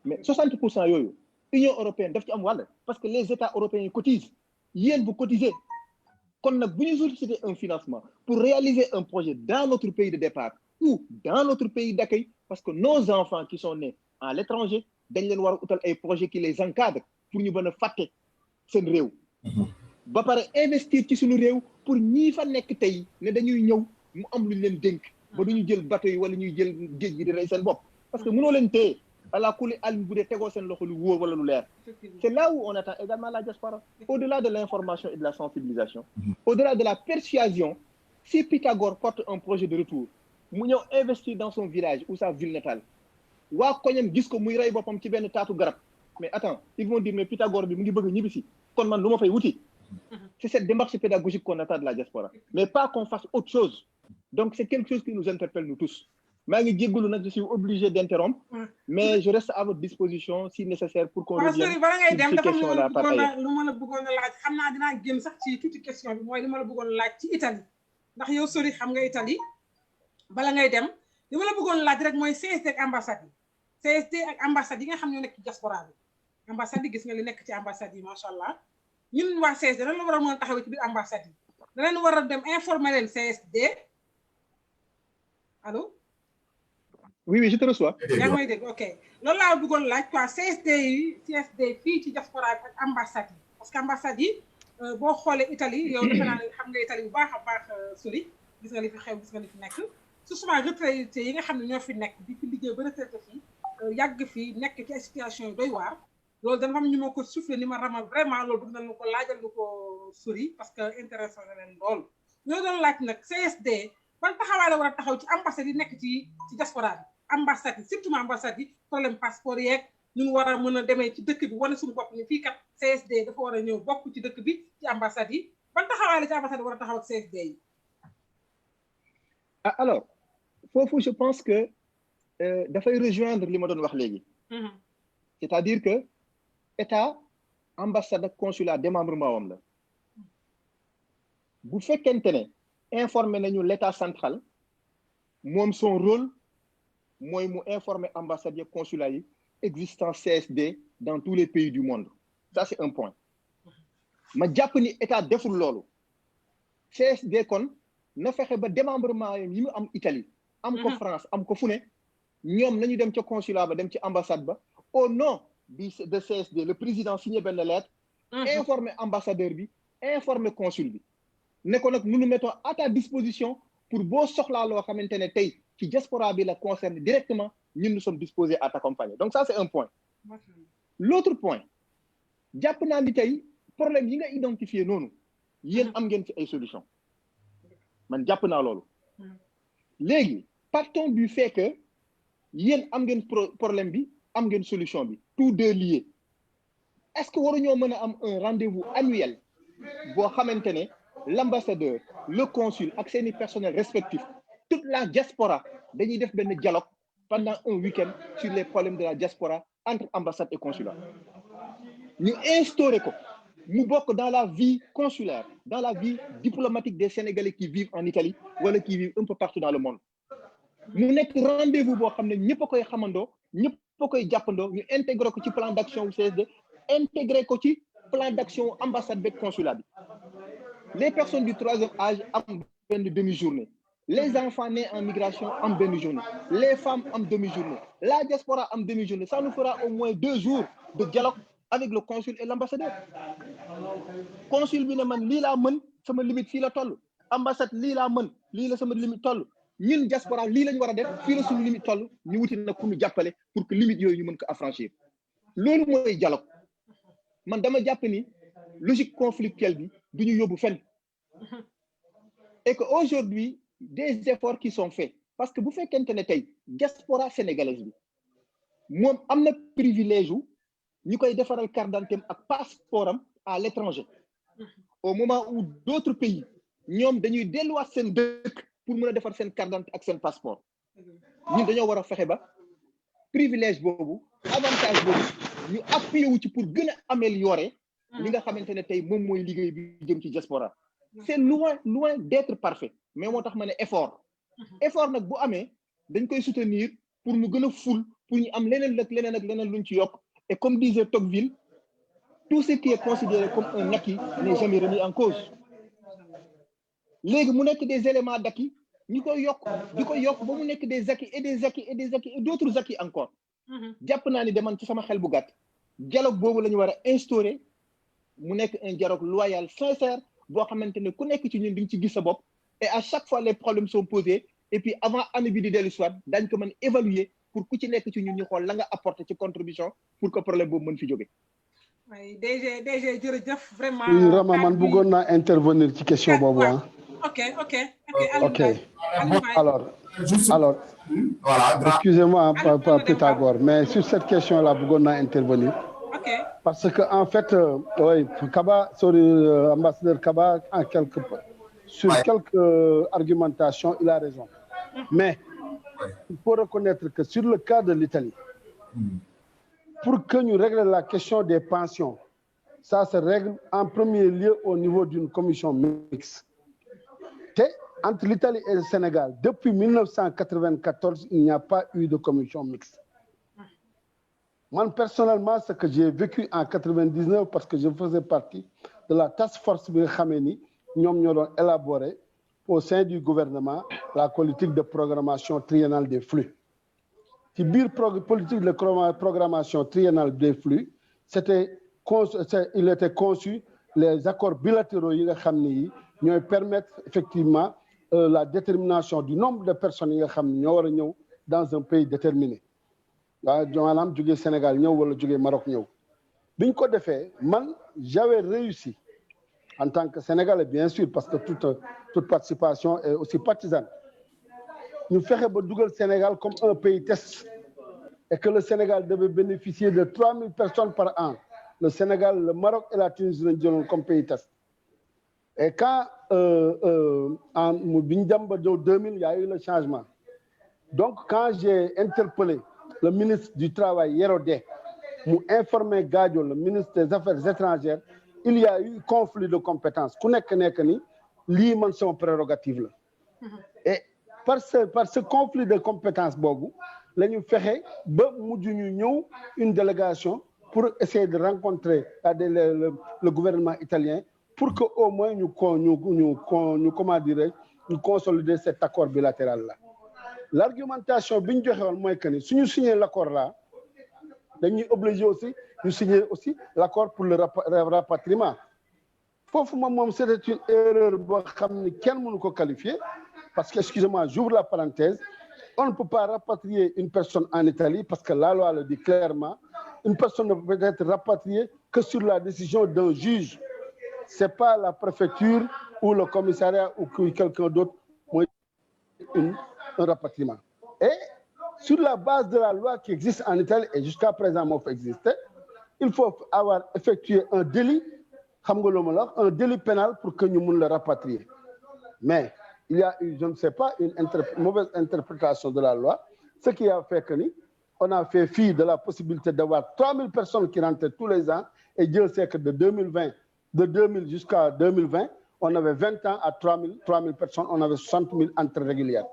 Mais 60% yoyo, l'Union européenne, parce que les États européens cotisent. Vous cotisez. Quand on a sollicité un financement pour réaliser un projet dans notre pays de départ ou dans notre pays d'accueil, parce que nos enfants qui sont nés à l'étranger, ils ont un projet qui les encadre pour nous faire faté sen rew. Ba paré investir ci suñu rew pour ñi fa nek tay né dañuy ñëw mu am lu leen denk ba duñu jël bateau yi wala ñuy jël géej gi di ray sen bop parce que mëno leen téye ala kuli alim bu dé tégo sen loxo lu wóor wala lu leer. C'est là où on attend également la diaspora. Au-delà de l'information et de la sensibilisation, au-delà de la persuasion, si Pythagore porte un projet de retour, mu ñëw investir dans son village ou sa ville natale. Wa koñam gis ko muy ray bopam ci ben taatu garab. Mais attends, ils vont dire mais Pythagore bi mu ngi bëgg ñibisi. Kon man luma fay wuti. C'est cette démarche pédagogique qu'on attend de la diaspora, mais pas qu'on fasse autre chose. Donc c'est quelque chose qui nous interpelle nous tous. Je suis obligé d'interrompre, mais je reste à votre disposition si nécessaire pour qu'on revienne sur ces questions-là par ailleurs. ñun waa CSD dañ la war a mën a taxaw ci biir ambassade yi danañ war a dem informer leen CSD allo. oui je te reçois. yaa ngi may dégg ok loolu laa bëggoon laaj quoi CSD fii ci diaspora bi ak ambassade yi parce que ambassade yi boo xoolee Italie yow defe naa ne xam nga Italie bu baax a baax sori gis nga li fi xew gis nga li fi nekk su souvent retraité yi nga xam ne ñoo fi nekk di fi liggéey ba retraité fii yàgg fii nekk ci situation yi doy waar. loolu dafa am ñu ma ko soufflé ni ma ramal vraiment loolu bëgg nañu ko laajal lu ko sori parce que intéressé na leen lool ñoo doon laaj nag CSD ban taxawaay la war a taxaw ci ambassade yi nekk ci diaspora bi ambassade yi surtout ambassade yi problème passeport yeeg ñun war a mën a demee ci dëkk bi wane suñu bopp ni fii kat CSD dafa war a ñëw bokk ci dëkk bi ci ambassade yi ban taxawaay la ci ambassade yi war a taxaw ak CSD yi. Alors foofu je pense que dafay rejoindre li ma doon wax léegi. C'est-à-dire que État ambassade ak consulat démembrement wam la bu fekkente ne informé nañu l'État central moom son rôle mooy mu informer ambassade ak consulat yi existence CSD dans tous les pays du monde ça c'est un point ma jàpp ni État deful loolu CSD kon na fexe ba démembrement yi mu am Italie am ko France am ko fu ne ñoom nañu dem ca consulat ba dem ci ambassade ba au nom de CSD le président signé benn lettre informer ambassadeur bi informer consul bi ne ko nag nous nous mettons à ta disposition pour boo soxlaa loo xamante ne tey ci diaspora bi la concerne directement ñun nous sommes disposés à t'accompagner donc ça c'est un point. L'autre point jàpp naa ni tey problème yi nga identifié noonu yéen am ngeen ci ay solution man jàpp naa loolu léegi partons du fait que yéen am ngeen problème bi am ngeen solution bi tous deux liés est-ce que waruñoo mën a am un rendez-vous annuel boo xamante ne l'ambassadeur le consul ak seeni personnel respectif toute la diaspora dañuy def benn dialogue pendant un week-end sur les problèmes de la diaspora entre ambassade et consulat ñu instauré ko mu bokk dans la vie consulaire dans la vie diplomatique des Sénégalais qui vivent en Italie wala qui vivent un peu partout dans le monde mu nekk rendez-vous boo xam ne ñëpp a koy xamandoo ñëpp a koy jàppandoo ñu intégré ko ci plan d'action CSD intégré ko ci plan d'action ambassade beeg consulat bi les personnes du troisième âge am benn demi-journée les enfants nés en migration am benn journée les femmes am demi-journée la diaspora am demi-journée ça nous fera au moins 2 jours de dialogue avec le consul et l'ambassadeur consul bi ne man lii laa mën sama limite fii la toll ambassade lii laa mën lii la sama limite toll ñun diaspora lii lañ war a def fii la suñu limite toll ñu wuti nag ku ñu jàppale pour que limite yooyu ñu mën ko affranchir loolu mooy dialogue man dama jàpp ni logique conflictuelle bi du ñu yóbbu fenn et que aujourd'hui des efforts qui sont faits parce que bu fekkente ne tey diaspora sénégalaise bi moom am na privilège wu ñu koy defaral carte d'identité ak passeport am à l'étranger au moment où d'autres pays ñoom dañuy delluwaat seen dëkk pour mën a defar seen carte d'identité ak seen passeport ñun dañoo war a fexe ba privilège boobu avantage boobu ñu appuyé wu ci pour gën a améliorer li nga xamante ne tey moom mooy liggéey bi jëm ci diaspora c'est loin d'être parfait mais moo tax ma ne effort nag bu amee dañ koy soutenir pour mu gën a ful pour ñu am leneen ak leneen ak leneen luñ ci yokk et comme disait Tocqueville tout ce qui est considéré comme un acquis n'est jamais remis en cause léegi mu nekk des éléments d'acquis ñu koy yokk di ko yokk ba mu nekk des acquis et des acquis et des acquis et d'autres acquis encore jàpp naa ni deman ci sama xel bu gàtt dialogue boobu la ñu war a instaurer mu nekk un dialogue loyal sincère boo xamante ne ku nekk ci ñun di nga ci gis sa bopp et à chaque fois les problèmes sont posés et puis avant année bi di dellu soit dañ ko mën évaluer pour ku ci nekk ci ñun ñu xool la nga apporter ci contribution pour que problème boobu mën fi jóge. oui DG jërëjëf vraiment. oui Rama man bëggoon naa intervenir ci question boobu ah. ok. alors voilà. excusez-moi Pythagore mais sur cette question là bëggoon naa intervenir. ok parce que en fait oui Kaba ambassadeur Kaba sur quelques argumentations il a raison mais il faut reconnaître que sur le cas de l'Italie pour que ñu régler la question des pensions ça se règle en premier lieu au niveau d'une commission mixte te entre l'Italie et le Sénégal depuis 1994 il n'y a pas eu de commission mixte. Moi, personnellement, ce que j'ai vécu en 99, parce que je faisais partie de la task force bi nga xamee ni ñoom ñoo doon élaborer au sein du gouvernement la politique de programmation triennale des flux. ci biir politique de programmation triennale des flux il était conçu les accords bilatéraux yi nga xam ne yi ñooy permettre effectivement la détermination du nombre de personnes yi nga xam ne ñoo war a ñëw dans un pays déterminé. waaw maanaam jógee Sénégal ñëw wala jógee Maroc ñëw bi ñu ko defee man j'avais réussi en tant que Sénégalais bien sûr parce que toute participation est aussi partisane ñu fexe ba dugal Sénégal comme un pays test et que le Sénégal devait bénéficier de 3000 personnes par an le Sénégal le Maroc et la Tunisie lañ jëloon comme pays test et quand bi ñu dem ba 2000 il y a eu le changement donc quand j'ai interpellé le ministre du Travail Yero Dé mu informé Gadio le ministre des Affaires étrangères il y a eu conflit de compétences ku nekk ni lii man sama prérogative la et par ce conflit de compétences boobu la ñu fexe ba mujj ñu ñëw une délégation pour essayer de rencontrer le gouvernement italien pour que au moins ñu comment dirais ñu consolider cet accord bilatéral là. L'argumentation bi ñu joxe woon mooy que ni suñu signer l'accord là dañuy obligé aussi ñu signer aussi l'accord pour le rapatriement foofu moom c'était une erreur boo xam ni kenn mënu ko qualifier parce que excusez-moi j'ouvre la parenthèse on ne peut pas rapatrier une personne en Italie parce que la loi le dit clairement une personne ne peut être rapatriée que sur la décision d'un juge. Ce n'est pas la préfecture ou le commissariat ou quelqu'un d'autre qui un rapatriement. Et sur la base de la loi qui existe en Italie et jusqu'à présent moo fa existé, il faut avoir effectué un délit, un délit pénal pour que nous puissions le rapatrier. Mais il y a eu, je ne sais pas, une mauvaise interprétation de la loi, ce qui a fait que on a fait fi de la possibilité d'avoir 3000 personnes qui rentraient tous les ans, et Dieu sait que de 2000 jusqu'à 2020, on avait 20 ans à 3000 personnes, on avait 60 000 entrées régulières.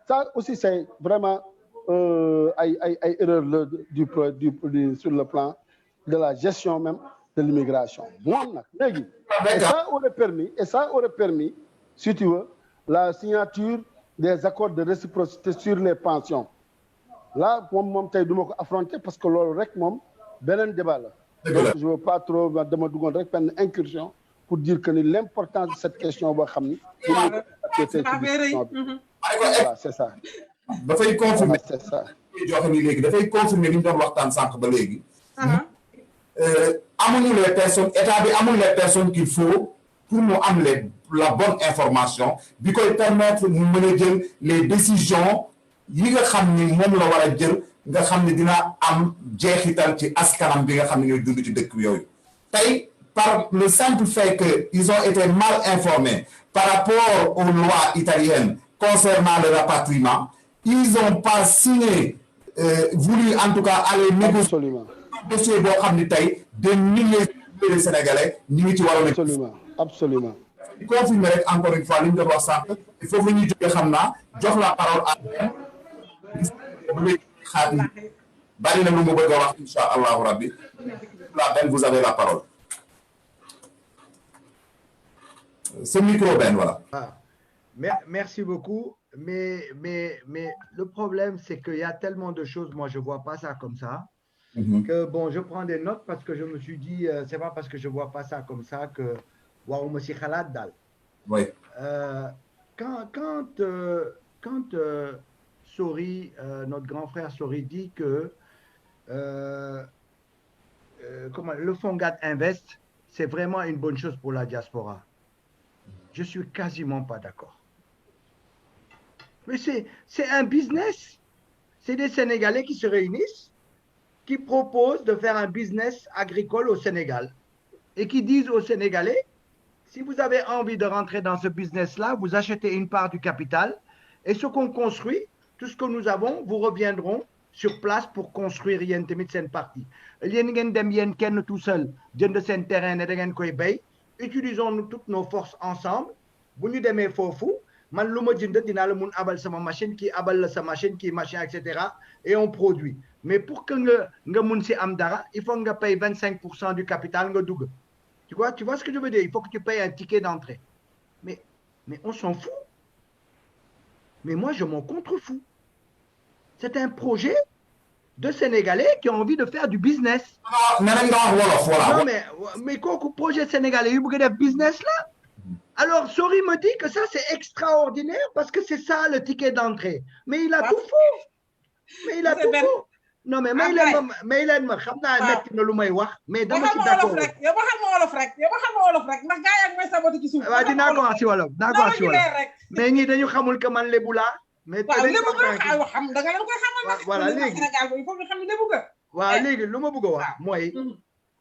Ça aussi, c'est vraiment une erreur sur le plan de la gestion même de l'immigration. Et ça aurait permis, si tu veux, la signature des accords de réciprocité sur les pensions. Là, je vais affronter parce que le rek benen débat là. Donc, je ne veux pas trop demander une incursion pour dire que l'importance de cette question, c'est ça. dafay confirmer c'est ça. joxe ni léegi dafay confirmer li ñu doon waxtaan sànq ba léegi. amuñu les personnes état bi amul les personnes qu'il faut pour mu am la bonne information bi koy permettre mu mën a jël les décisions yi nga xam ni moom la war a jël nga xam ni dina am jeexital ci askanam bi nga xam ne ñooy dund ci dëkk yooyu. tey par le simple fait que ils ont été mal informés par rapport aux lois italiennes concernant le rapatriement, ils n'ont pas signé, voulu en tout cas aller négocier un dossier boo xam ni tey des milliers de Sénégalais ñu ngi ci waroon. Absolument. di confirmer rek encore une fois li ñu doon wax sànq il faut que ñu jógee xam naa jox la parole à Khady bari na lu mu bëgg a wax incha allahu rabbi la Ben, vous avez la parole. Ce micro Ben, voilà. Merci beaucoup. Mais le problème, c'est qu'il y a tellement de choses, moi, je ne vois pas ça comme ça. Que bon, je prends des notes parce que je me suis dit, c'est pas parce que je ne vois pas ça comme ça que waouh, monsieur Khalad Dal. Oui. Quand Sori, notre grand frère Sori dit que le fonds GAD Invest, c'est vraiment une bonne chose pour la diaspora. Je ne suis quasiment pas d'accord. Mais c'est un business. C'est des Sénégalais qui se réunissent, qui proposent de faire un business agricole au Sénégal et qui disent aux Sénégalais, si vous avez envie de rentrer dans ce business-là, vous achetez une part du capital et ce qu'on construit, tout ce que nous avons, vous reviendrons sur place pour construire yen tamit sen partie. Yen ngeen dem yen kenn tout seul jënd sen terrain ne da ngeen koy bay, utilisons-nous toutes nos forces ensemble. Bu ñu demee foofu man lu ma jënd dinaa la mun abal sama machine qui abal la sa machine qui machin etc. et on produit. Mais pour que nga mun si am dara, il faut nga paye 25% du capital nga dugg. Tu vois ce que je veux dire? Il faut que tu payes un ticket d'entrée. Mais on s'en fout. Mais moi, je m'en contrefous. C'est un projet de Sénégalais qui ont envie de faire du business. Non, mais quoi projet sénégalais, il y a business là? Alors, Sori me dit que ça, c'est extraordinaire parce que c'est ça le ticket d'entrée. Mais il a tout faux. Mais il a tout faux. Non, mais Maylen ma xam naa nekk na lu may wax mais dama ci d'accord yow waxal ma wolof rek ndax gaay ak may saboti ci suuf waaw dinaa ko wax ci wolof mais ñi dañu xamul que man lébu laa mais lébu nga xam da nga leen koy xamal nag voilà léegi Sénégal il faut nga xam lébu nga waaw léegi lu ma bëgg a wax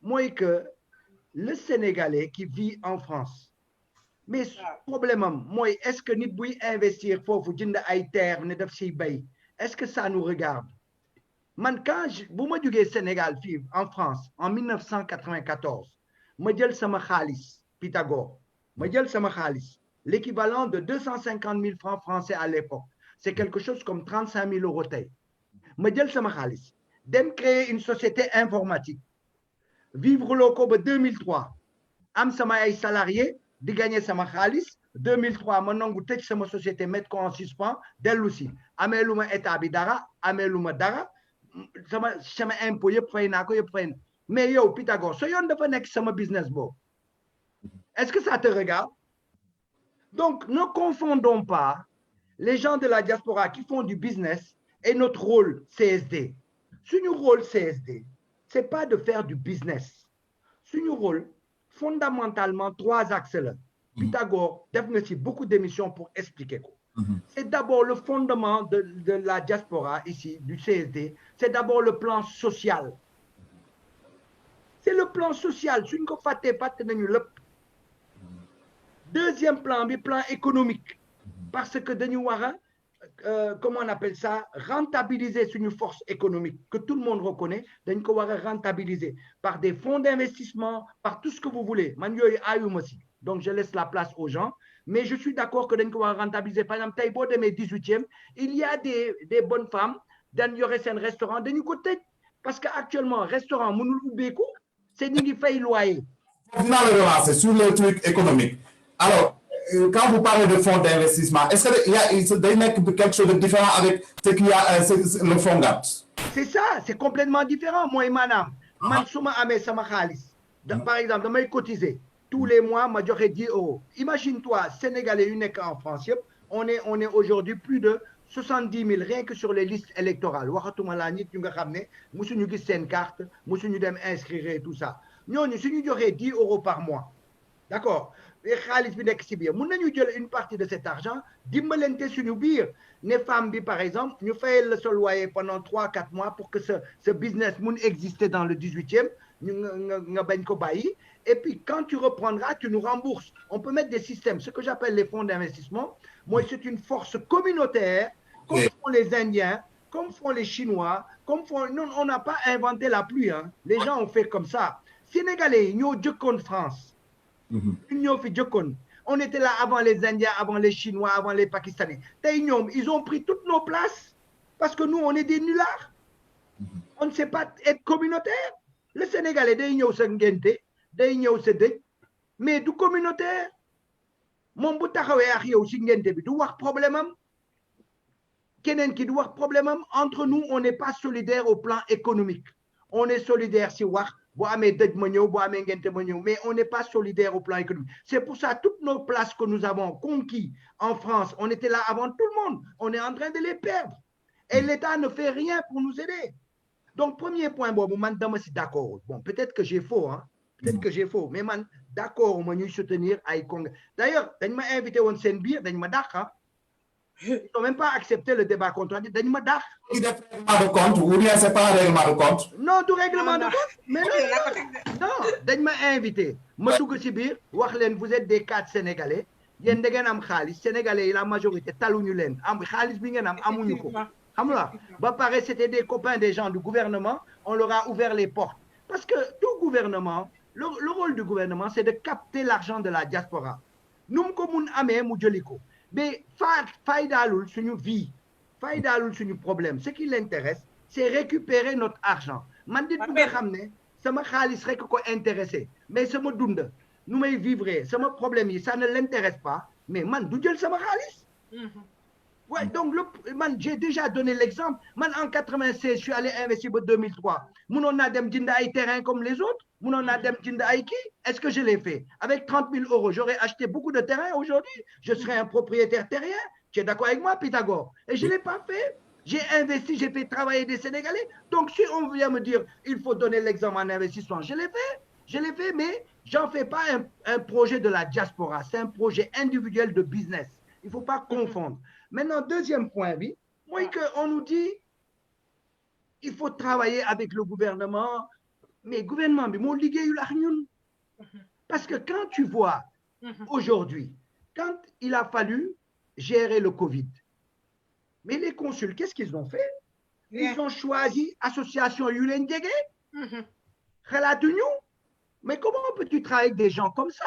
mooy que le Sénégalais qui vit en France mais problème am mooy est-ce que nit buy investir foofu jënd ay terre ne daf siy bay est-ce que ça nous regarde? Man, quand je suis Sénégal, en France, en 1994, je jël sama khalis, Pythagore, je jël sama khalis, l'équivalent de 250 000 francs français à l'époque. C'est quelque chose comme 35 000 euros. Je jël sama khalis, dem créer une société informatique. Vivre locaux en 2003. Am sama ay salariés, de gagner sama khalis. 2003, je nangu tëj sama société, mettre en suspens, dellu si. Amee luma état bi dara, amee luma dara. sama impôt yëpp fay naa ko yëpp fay na mais yow Pythagore so yoon dafa nekk sama business boobu est-ce que ça te regarde? Donc ne confondons pas les gens de la diaspora qui font du business et notre rôle CSD. Suñu rôle CSD c'est pas de faire du business. Suñu rôle, fondamentalement, 3 axes là. Pythagore, définitivement beaucoup d'émissions pour expliquer quoi. C'est d'abord le fondement de la diaspora ici, du CSD, c'est d'abord le plan social. C'est le plan social. Suñu ko faté nañu lepp. Deuxième plan, le plan économique. Parce que dañu wara comment on appelle ça, rentabiliser une force économique que tout le monde reconnaît, dañ ko wara rentabiliser par des fonds d'investissement, par tout ce que vous voulez. Man yoy ayuma si. Donc je laisse la place aux gens, mais je suis d'accord que dañ ko wara rentabiliser. Par exemple, tay bo démé 18e, il y a des bonnes femmes dañ yoré sen restaurant dañu ko tej parce que actuellement restaurant mënul ubbeeku, c'est ñi ngi fay loyer. Dinaa le relancer sur le truc économique. Alors, quand vous parlez de fonds d'investissement, est-ce qu'il y a quelque chose de différent avec ce qu'il y a le fonds GATT? C'est ça, c'est complètement différent. Moi et madame, man suma amé sama khalis. Par exemple, damay cotiser. Tous les mois, ma joxe 10 €. Imagine-toi, Sénégalais uniques en France, on est aujourd'hui plus de 70 000 rien que sur les listes électorales. Waxatuma la nit ñu nga xamné musuñu gis sen carte, musuñu dem inscrire et tout ça. Ñooñu suñu joxé 10 € par mois. D'accord? Les xaalis bi nek ci biir mën nañu jël une partie de cet argent dimbalante suñu biir ne femme bi par exemple ñu fayal le loyer pendant 3-4 mois pour que ce business mun exister dans le 18e ñu nga bañ ko bayyi et puis quand tu reprendras tu nous rembourses. On peut mettre des systèmes, ce que j'appelle les fonds d'investissement. Moi c'est une force communautaire comme font les Indiens, comme font les Chinois, comme font non, on n'a pas inventé la pluie hein. Les gens ont fait comme ça. Sénégalais ñoo jëkkoon France. On était là avant les Indiens, avant les Chinois, avant les Pakistanais. Ils ont pris toutes nos places parce que nous, on est des nullards. On ne sait pas être communautaire. Le Sénégalais, mais du communautaire. Mon bout problème. Entre nous, on n'est pas solidaire au plan économique. On est solidaire si mais on n'est pas solidaire au plan économique. C'est pour ça toutes nos places que nous avons conquises en France, on était là avant tout le monde. On est en train de les perdre. Et l'État ne fait rien pour nous aider. Donc, premier point, je suis d'accord. Bon, peut-être que j'ai faux, hein. Peut-être que j'ai faux. Mais d'accord, on va soutenir Aïkong. D'ailleurs, ils m'ont invité à Senbir, ils m'ont dit, ils n'ont même pas accepté le débat contradictoire. Ils m'ont dit. Il y a un règlement de compte ou bien c'est pas un règlement de compte? Non, du règlement de compte. Mais non, ils m'ont invité. Vous êtes des 4 Sénégalais. Il y a des Sénégalais, la majorité, talounulen. C'était des copains des gens du gouvernement. On leur a ouvert les portes. Parce que tout gouvernement, le rôle du gouvernement, c'est de capter l'argent de la diaspora. Nous, comme nous, mais faïdalul sur une vie, faïdalul sur un problème. Ce qui l'intéresse, c'est récupérer notre argent. Mandit pour ramener, ça m'a khalis rek ko intéressé. Mais ça me dund, nous me vivre, ça me problème, ça ne l'intéresse pas. Mais man, du jël ça m'a khalis. Ouais, donc j'ai déjà donné l'exemple. Man, en 96, je suis allé investir en 2003. Mon on a dem jinda ay terrain comme les autres. Mon on a dem jinda ay qui? Est-ce que je l'ai fait? Avec 30 000 €, j'aurais acheté beaucoup de terrain aujourd'hui. Je serais un propriétaire terrien. Tu es d'accord avec moi, Pythagore? Et je ne l'ai pas fait. J'ai investi, j'ai fait travailler des Sénégalais. Donc, si on vient me dire il faut donner l'exemple en investissement, je l'ai fait. Je l'ai fait, mais j'en fais pas un projet de la diaspora. C'est un projet individuel de business. Il ne faut pas confondre. Maintenant, deuxième point, oui, moi, on nous dit il faut travailler avec le gouvernement. Mais le gouvernement, parce que quand tu vois aujourd'hui, quand il a fallu gérer le Covid, mais les consuls, qu'est-ce qu'ils ont fait? Ils ont choisi l'association Yulen Djege. Mais comment peux-tu travailler avec des gens comme ça?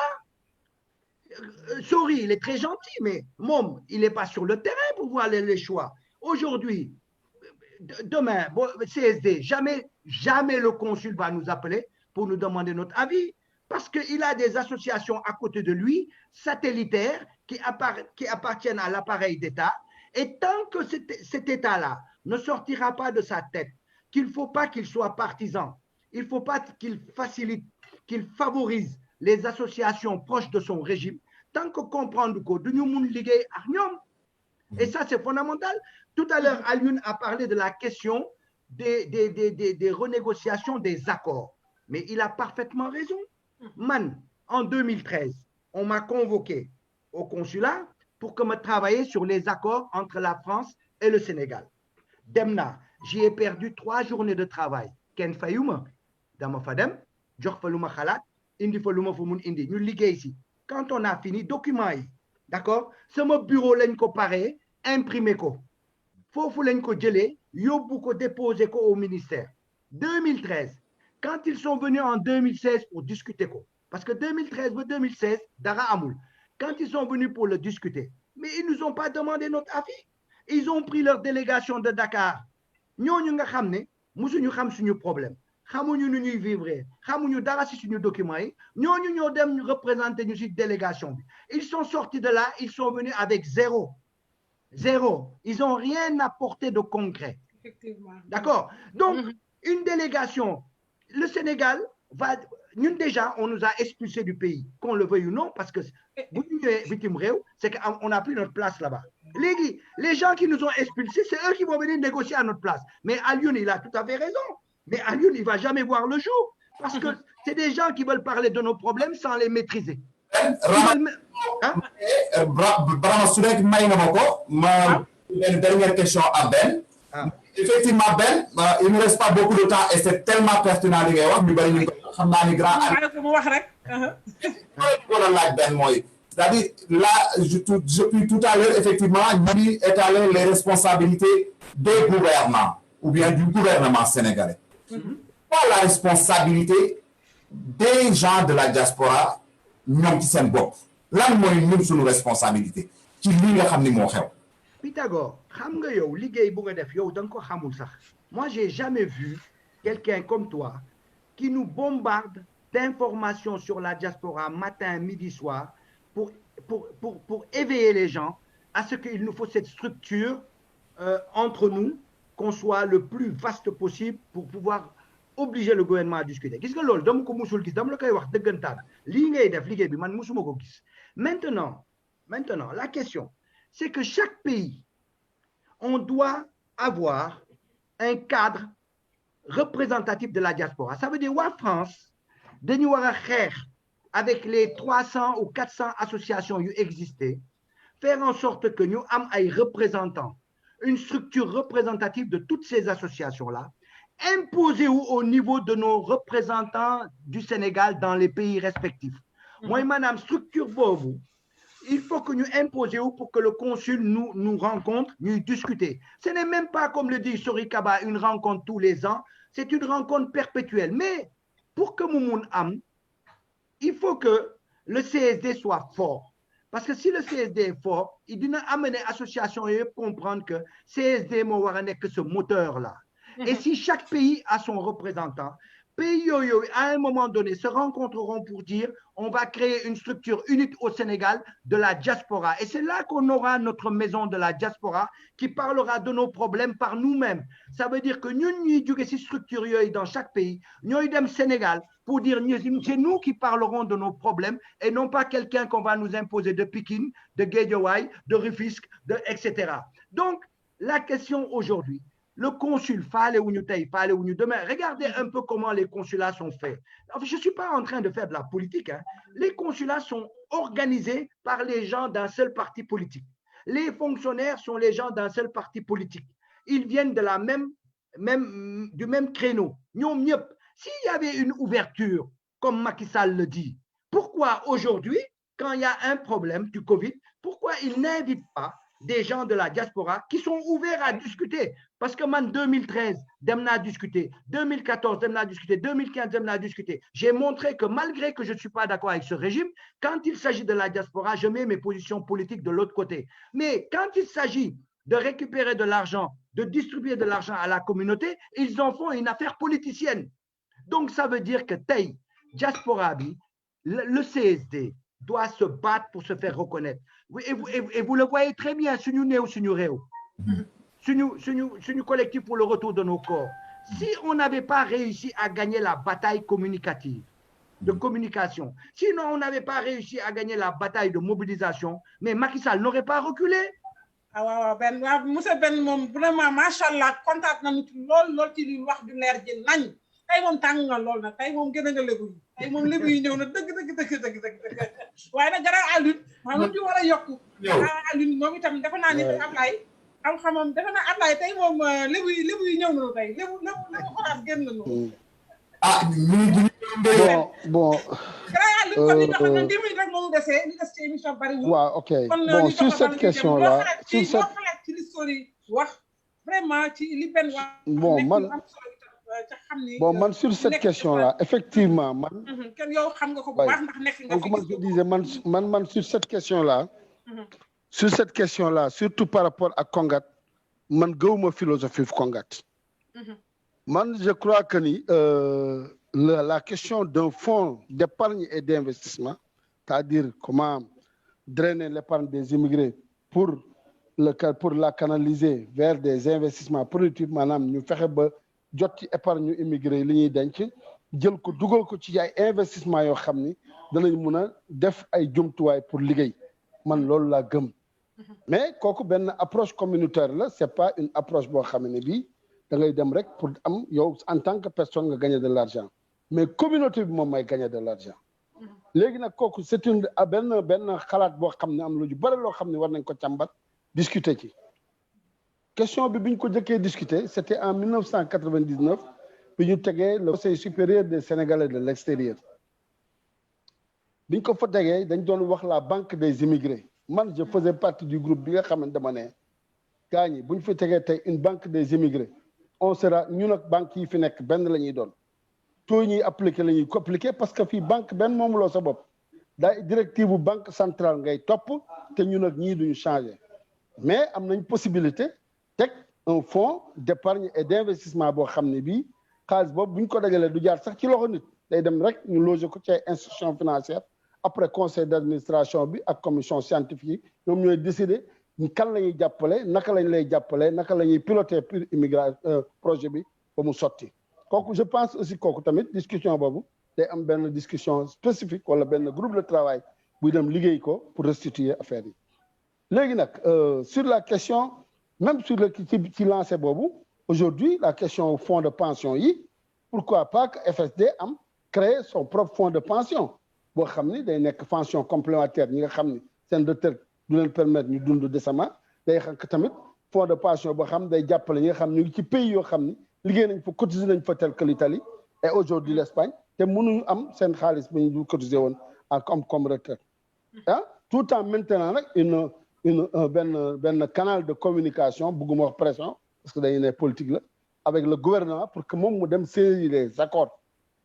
Sorry, il est très gentil, mais Mom, il n'est pas sur le terrain pour voir les choix. Aujourd'hui, demain, CSD, jamais le consul va nous appeler pour nous demander notre avis, parce qu'il a des associations à côté de lui, satellitaires, qui appartiennent à l'appareil d'État, et tant que cet État-là ne sortira pas de sa tête, qu'il ne faut pas qu'il soit partisan, il ne faut pas qu'il facilite, qu'il favorise les associations proches de son régime, tant que comprendre que nous devons liguer à nous. Et ça, c'est fondamental. Tout à l'heure, Alioune a parlé de la question des renégociations des accords. Mais il a parfaitement raison. Man, en 2013, on m'a convoqué au consulat pour que je travaille sur les accords entre la France et le Sénégal. Demna, j'y ai perdu 3 journées de travail. Ken Fayouma, Dama Fadem, Djok Faluma Khalat, Indi Faluma Fumun Indi. Nous liguons ici. Quand on a fini, document, d'accord? C'est mon bureau, l'en comparé, imprimé ko. Fofu l'en ko gelé, yobou ko déposé ko au ministère. 2013, quand ils sont venus en 2016 pour discuter ko, parce que 2013 ou 2016, Dara Amoul, quand ils sont venus pour le discuter, mais ils ne nous ont pas demandé notre avis. Ils ont pris leur délégation de Dakar. Nous, nous avons un problème. Xamuñu nu ñuy vivre, xamuñu dara ci suñu documents yi, ñooñu ñoo dem représenter ñu ci délégation bi. Ils sont sortis de là, ils sont venus avec zéro. Ils n'ont rien apporté de concret. Effectivement. D'accord? Donc, une délégation, le Sénégal va. Nous, déjà, on nous a expulsés du pays, qu'on le veuille ou non, parce que c'est qu'on n'a plus notre place là-bas. Les gens qui nous ont expulsés, c'est eux qui vont venir négocier à notre place. Mais Alioune, il a tout à fait raison. Mais Alioune, il ne va jamais voir le jour. Parce que c'est des gens qui veulent parler de nos problèmes sans les maîtriser. Une dernière question à Ben. Effectivement, Ben, il ne reste pas beaucoup de temps et c'est tellement pertinent. C'est-à-dire, là, depuis tout à l'heure, effectivement, il étaler les responsabilités des gouvernants ou bien du gouvernement sénégalais. Pas la responsabilité des gens de la diaspora, ñoom ci seen bopp. Lan mooy ñun suñu responsabilité ci li nga xam ni moo xew. Pythagore, xam nga yow liggéey bu nga def yow da nga ko xamul sax. Moi, j'ai jamais vu quelqu'un comme toi qui nous bombarde d'informations sur la diaspora matin, midi, soir pour éveiller les gens à ce qu'il nous faut cette structure entre nous, qu'on soit le plus vaste possible pour pouvoir obliger le gouvernement à discuter. Qu'est-ce que l'ol dama ko musul gis dama la koy wax dëggantaan lii ngay def liggéey bi man musuma ko gis. Maintenant, la question, c'est que chaque pays, on doit avoir un cadre représentatif de la diaspora. Ça veut dire wa France dañu war a xeex avec les 300 ou 400 associations yu existent, faire en sorte que ñu am ay représentants, une structure représentative de toutes ces associations-là, imposée au niveau de nos représentants du Sénégal dans les pays respectifs. Moi, madame, structure bobu, il faut que nous imposions pour que le consul nous rencontre, nous discuter. Ce n'est même pas, comme le dit Sori Kaba, une rencontre tous les ans, c'est une rencontre perpétuelle. Mais pour que Moumoun Am, il faut que le CSD soit fort. Parce que si le CSD est fort, il doit amener l'association et comprendre que CSD n'est que ce moteur-là. Et si chaque pays a son représentant, pays à un moment donné se rencontreront pour dire on va créer une structure unique au Sénégal de la diaspora. Et c'est là qu'on aura notre maison de la diaspora qui parlera de nos problèmes par nous-mêmes. Ça veut dire que nous, ces structures dans chaque pays, nous sommes Sénégal pour dire c'est nous qui parlerons de nos problèmes et non pas quelqu'un qu'on va nous imposer de Pikine, de Guédiawaye, de Rufisque, etc. Donc, la question aujourd'hui, le consul, fallait ou nous demain. Regardez un peu comment les consulats sont faits. Je ne suis pas en train de faire de la politique. Hein. Les consulats sont organisés par les gens d'un seul parti politique. Les fonctionnaires sont les gens d'un seul parti politique. Ils viennent de du même créneau. S'il y avait une ouverture, comme Macky Sall le dit, pourquoi aujourd'hui, quand il y a un problème du Covid, pourquoi ils n'invitent pas des gens de la diaspora qui sont ouverts à discuter? Parce que en 2013, Demna a discuté, 2014, Demna a discuté, 2015, Demna a discuté. J'ai montré que malgré que je ne suis pas d'accord avec ce régime, quand il s'agit de la diaspora, je mets mes positions politiques de l'autre côté. Mais quand il s'agit de récupérer de l'argent, de distribuer de l'argent à la communauté, ils en font une affaire politicienne. Donc, ça veut dire que diaspora, le CSD, doit se battre pour se faire reconnaître. Et vous le voyez très bien, sur nous collectif pour le retour de nos corps. Si on n'avait pas réussi à gagner la bataille communicative, de communication, sinon on n'avait pas réussi à gagner la bataille de mobilisation, mais Macky Sall n'aurait pas reculé. waaw Ben waaw monsieur Ben moom vraiment macha allah kontaan nañu lool ci li wax du leer ji nañ tey moom tàng nga lool nag tey moom gën a nga lébu yi tey moom lébu yi ñëw na dëgg waaye nag gara Alioune maa ngi ci war a yokku Alioune moom itam dafa naa ni Ablaye xam-xamam dafa naa Ablaye tey moom lébu yi ñëw nañu tey lébu xoraat génn nañu bon gara Alioune kon ñu doxal na 10 minutes rek moomu desee li des ci émission bariwul waaw ok bon sur cette question là sur cette ci l'histoire wax vraiment ci li Ben wax bon man sur cette question là effectivement man kenn yow xam nga ko bu baax ndax nekk nga donc man je disais man sur cette question là surtout par rapport à Kongat man gëwuma philosophie Kongat man je crois que ni la question d'un fonds d'épargne et d'investissement c'est-à-dire comment drainer l'épargne des immigrés pour la canaliser vers des investissements productifs maanaam ñu fexe ba jot ci épargne immigré li ñuy denc jël ko dugal ko ci ay investissement yoo xam ni danañ mun a def ay jumtuwaay pour liggéey man loolu laa gëm mais kooku benn approche communautaire la c'est pas une approche boo xam ne bii da ngay dem rek pour am yow en tant que personne nga gagner de l'argent mais communauté bi moom may gagner de l'argent léegi nag kooku c'est une benn xalaat boo xam ne am lu ju bëri loo xam ne war nañ ko càmbar discuter ci question bi ñu ko jëkkee discuter c'était en 1999 bi ñu tegee le Conseil supérieur des Sénégalais de l'extérieur bi ñu ko fa tegee dañ doon wax la banque des immigrés man je faisais partie du groupe bi nga xam ne dama ne gaa ñi bu ñu fi tegee tey une banque des immigrés on sera ñun ak banque yi fi nekk benn la ñuy doon taux ñuy appliqué la ñuy ko appliqué parce que fii banque benn moomuloo sa bopp daay directive bu banque centrale ngay topp te ñun ak ñii duñu changé mais am nañ possibilité teg un fonds d'épargne et d'investissement boo xam ne bii xaalis boobu bu ñu ko dajalee du jaar sax ci loxo nit day dem rek ñu loger ko ci ay institution financière après conseil d'administration bi ak commission scientifique yi ñoom ñooy décider kan la ñuy jàppale naka lañ lay jàppale naka la ñuy piloter pour immigration projet bi ba mu sotti kooku je pense aussi kooku tamit discussion boobu day am benn discussion spécifique wala benn groupe de travail buy dem liggéey ko pour restituer affaire yi léegi nag sur la question même sur le ci lancé boobu aujourd'hui la question au fonds de pension yi pourquoi pas que FSD am créer son propre fonds de pension boo xam ni day nekk pension complémentaire ñi nga xam ni seen retraite du leen permettre ñu dund décemment day xam que tamit fonds de pension boo xam day jàppale ñi nga xam ñu ngi ci pays yoo xam ni liggéey nañ fa cotiser nañ fa tel que l'Italie et aujourd'hui l'Espagne te mënuñu am seen xaalis ba ñu cotiser woon comme retraite ah tout en maintenant nag benn canal de communication bugguma wax pression parce que dañu ne politique la avec le gouvernement pour que moom mu dem saisir les accords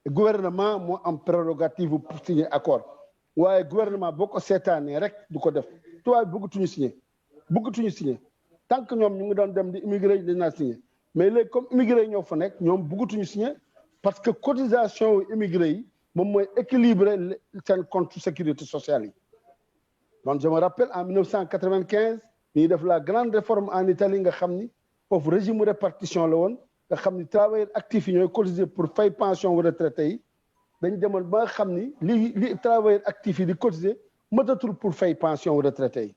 gouvernement moo am prérogative pour signer accord waaye gouvernement boo ko seetaanee rek du ko def tubaab bi bëggatuñu signer tant que ñoom ñu ngi doon dem di immigré yi dinaa signer mais léegi comme immigré yi ñoo fa nekk ñoom bëggatuñu signer parce que cotisation immigré yi moom mooy équilibrer seen compte sécurité sociale yi donc je me rappelle en 1995 ñuy def la grande réforme en Italie nga xam ni foofu régime répartition la woon nga xam ni travailleurs actifs yi ñooy cotiser pour fay pension retraité yi dañ demoon ba nga xam ni li travailleurs actifs yi di cotiser mëtatul pour fay pension retraité yi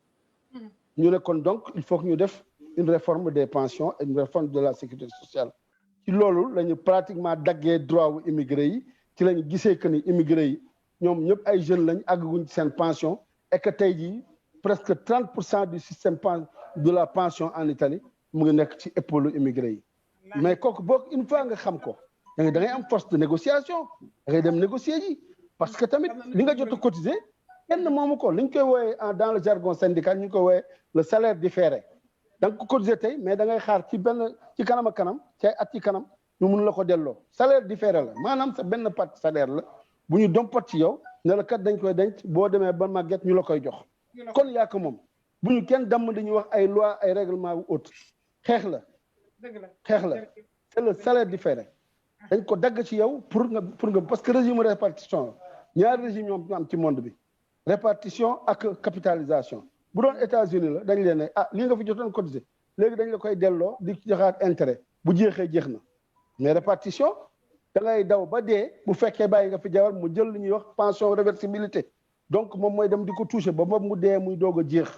ñu ne kon donc il faut que ñu def une réforme des pensions et une réforme de la sécurité sociale ci loolu la ñu pratiquement daggee droit wu immigré yi ci la ñu gisee que ni immigré yi ñoom ñëpp ay jeunes lañ àgguñ ci seen pension et que tey jii presque 30% du système de la pension en Italie mu ngi nekk ci épaule immigré yi mais kooku boog une fois nga xam ko da ngay am force de négociation da ngay dem négocier ji parce que tamit li nga jot a cotiser kenn moomu ko li ñu koy wooyee dans le jargon syndical ñu ngi koy wooyee le salaire différé da nga ko cotiser tey mais da ngay xaar ci kanam ak kanam ci ay at ci kanam ñu mun la ko delloo salaire différé la maanaam sa benn partie salaire la bu ñu dompat ci yow ne la kat dañ koy denc boo demee ba màgget ñu la koy jox kon yaa ko moom bu ñu kenn damm dañuy wax ay loi ay règlement wu autre xeex la c'est le salaire différé dañ ko dagg ci yow pour nga parce que régime répartition ñaari régime ñoom am ci monde bi répartition ak capitalisation bu doon États-Unis la dañ leen ne lii nga fi jotoon cotiser léegi dañ la koy delloo di joxaat intérêt bu jeexee jeex na mais répartition da ngay daw ba dee bu fekkee bàyyi nga fi jabar mu jël li ñuy wax pension réversibilité donc moom mooy dem di ko toucher ba moom mu dee muy doog a jeex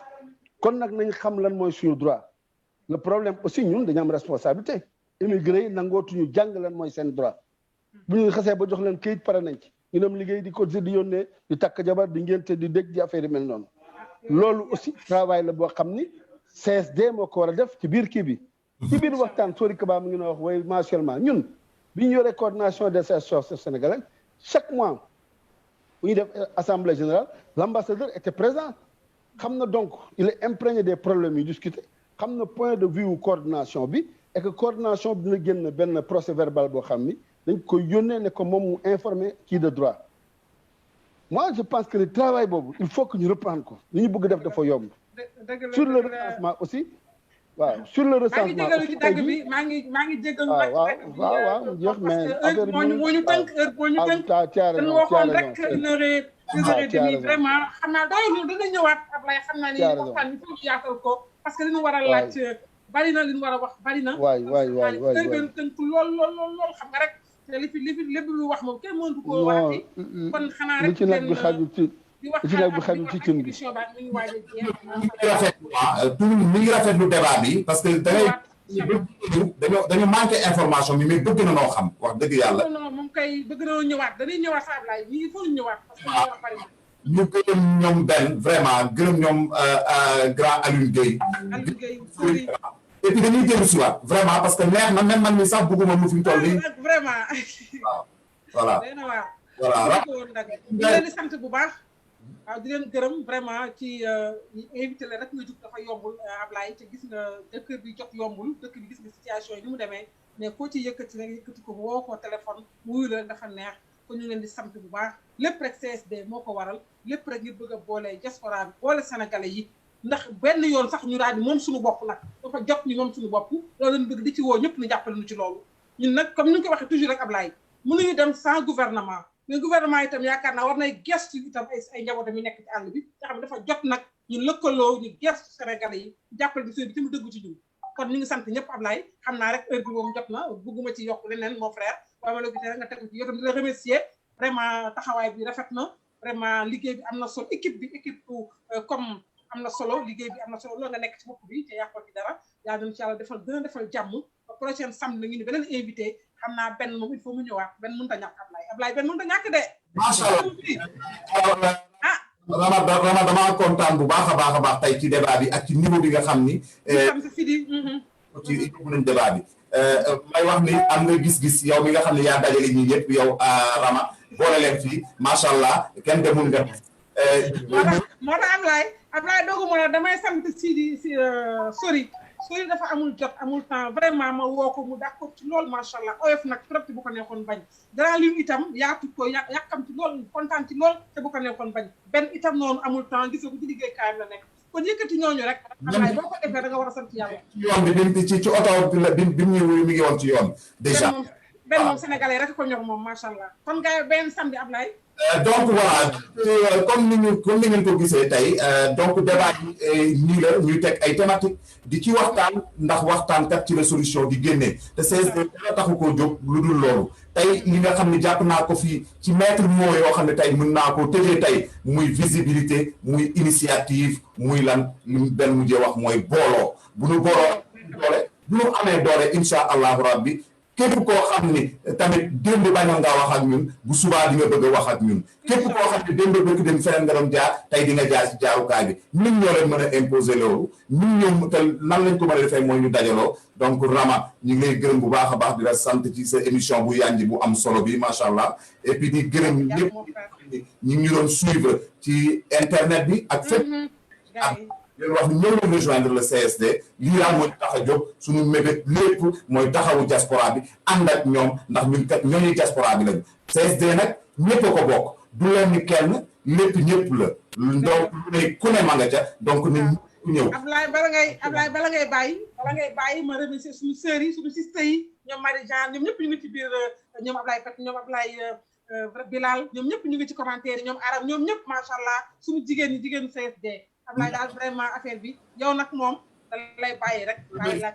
kon nag nañ xam lan mooy suñu droit le problème aussi ñun dañu am responsabilité immigré yi nangootuñu jàng lan mooy seen droit bu ñu xasee ba jox leen këyit pare nañ ci ñu dem liggéey di cotiser di yónnee di takk jabar di ngénte di dégg di affaire yi mel noonu loolu aussi travail la boo xam ni CSD moo ko war a def ci biir kii bi ci biir waxtaan Sori Kaba mu ngi wax way mensuellement ñun bi ñu yore coordination des associations sénégalaises chaque mois bu ñu def assemblée générale l'ambassadeur était présent xam na donc il est imprégné des problèmes yu discutés xam na point de vue wu coordination bi et que coordination bi dina génn benn procès verbal boo xam ni dañ koy yónnee ne ko moom mu informé kii de droit moi je pense que le travail boobu il faut que ñu reprendre ko li ñu bëgg def dafa yomb sur le recensement aussi waaw sur le recensement aussi tey jii maa ngi jégalu waaw jeex mais affaire bi moo ñu tënk heure moo ñu tënk dañu waxoon rek une heure et demie vraiment xam naa doyul dina ñëwaat Ablaye xam naa ni waxtaan bi foofu yaatal ko parce que li ñu war a laaj bari na li ñu war a wax bari na waay tënk lool xam nga rek te li fi lépp lu wax moom kenn mënatu koo waxati kon xanaa rek li ci nag bi xaju ci li ci nag bi xaju ci cin bi mi ngi rafetlu débat bi parce que dañu manqué information bi mais bëgg na noo xam wax dëgg yàlla non moom kay bëgg na ñëwaat dañuy ñëwaat sa Ablaye ñi foofu ñëwaat parce que wax bari na ñu gërëm ñoom benn vraiment gërëm ñoom grand Alioune Gueye et puis dañuy dellu si waat vraiment parce que neex na même man mi sax bëgguma mu fi mu toll nii vraiment waaw voilà voilà di leen di sant bu baax waaw di leen gërëm vraiment ci invité la rek nga jug dafa yombul Ablaye te gis nga dëkk bi jot yombul dëkk bi gis nga situation yi ni mu demee mais koo ci yëkkati rek yëkkati ko woo ko téléphone wuyu la dafa neex ko ñu leen di sant bu baax lépp rek CSD moo ko waral lépp rek ngir bëgg a boole diaspora bi boole sénégalais yi ndax benn yoon sax ñu daal di moom suñu bopp nag dafa jot ñu moom suñu bopp loolu lañ bëgg di ci woo ñëpp ñu jàppale ñu ci loolu ñun nag comme ni ñu ko waxee toujours rek Ablaye mënuñu dem sans gouvernement mais gouvernement itam yaakaar naa war nay gestu itam ay njabootam yi nekk ci àll bi nga xam ne dafa jot nag ñu lëkkaloo ñu gestu sénégalais yi jàppale bi bi te mu dëggu ci ñun kon ñu ngi sant ñëpp Ablaye xam naa rek heure bi moom jot na bëgguma ci yokk leneen mon frère waaye ma la gisee rek nga tegu ci yow tam di la remercier vraiment taxawaay bi rafet na vraiment liggéey bi am na solo équipe comme am na solo liggéey bi am na solo loolu nga nekk ci bopp bi te yàqoo ci dara yaa doon ci yàlla defal gën a defal jàmm ba prochaine samedi la ñu ne beneen invité xam naa benn moom il faut mu ñëwaat benn mënut a ñàkk Ablaye benn mënut a ñàkk de. macha allah Rama damaa kontaan bu baax a baax tey ci débat bi ak ci niveau bi nga xam ni. ci dugg nañ débat bi. may wax ni am nga gis-gis yow mi nga xam ne yaa dajale ñi ñëpp yow Rama boole leen fii macha allah kenn demul nga. moo tax Ablaye doogu moo damay sant si Sori dafa amul jot amul temps vraiment ma woo ko mu d'accord ci loolu macha allah oyof nag trop te bu ko neexoon bañ grand lim itam yaatu ko yàkkam ci lool kontaan ci lool te bu ko neexoon bañ benn itam noonu amul temps gisoo ko ci liggéey kaayam la nekk kon yëkkati ñooñu rek Ablaye boo ko defee da nga war a sant yàlla yoon bi ci oto bi mu ñëw mi ngi woon ci yoon déjà benn moom sénégalais rek ko ñor moom macha allah kon gars yi benn samedi Ablaye donc voilà comme ni ngeen ko gisee tey donc débat yi nii la ñuy teg ay thématiques di ci waxtaan ndax waxtaan kat ci la solution di génnee te CSD dara taxu koo jóg lu dul loolu tey li nga xam ne jàpp naa ko fii ci maître moo yoo xam ne tey mën naa koo tëjee tey muy visibilité muy initiative muy lan lu benn mujjee wax mooy booloo bu ñu booloo doole bu ñu amee doole incha allahu rabbi képp koo xam ni tamit démb bañoon ngaa wax ak ñun bu subaa di nga bëgg a wax ak ñun képp koo xam ne démb bëgg dem feneen nga doon jaar tey di nga jaar ci jaarukaay bi ñun ñoo leen mën a imposer loolu ñun ñoom te nan lañ ko mën a defee mooy ñu dajaloo donc Rama ñu ngi lay gërëm bu baax a baax di la sant ci sa émission bu yanji bu am solo bi macha allah et puis di gërëm ñëpp ñi ngi doon suivre ci internet bi ak fépp ak leen wax ni ñëw leen rejoindre le CSD lii daal mooy tax a jóg suñu mébét lépp mooy taxawu diaspora bi ànd ak ñoom ndax ñun kat ñooñuy diaspora bi lañu CSD nag ñëpp a ko bokk du leen ni kenn lépp ñëpp la donc lu ne ku ne ma nga ca donc ni ñëw Ablaye bala ngay bàyyi ma remercier suñu sœurs yi suñu sisters yi ñoom Marie Jeanne ñoom ñëpp ñu ngi ci biir ñoom Ablaye Pat ñoom Ablaye Bilal ñoom ñëpp ñu ngi ci commentaire yi ñoom Arab ñoom ñëpp macha allah suñu jigéenu CSD Ablaye daal vraiment affaire bi yow nag moom da lay bàyyi rek bàyyi la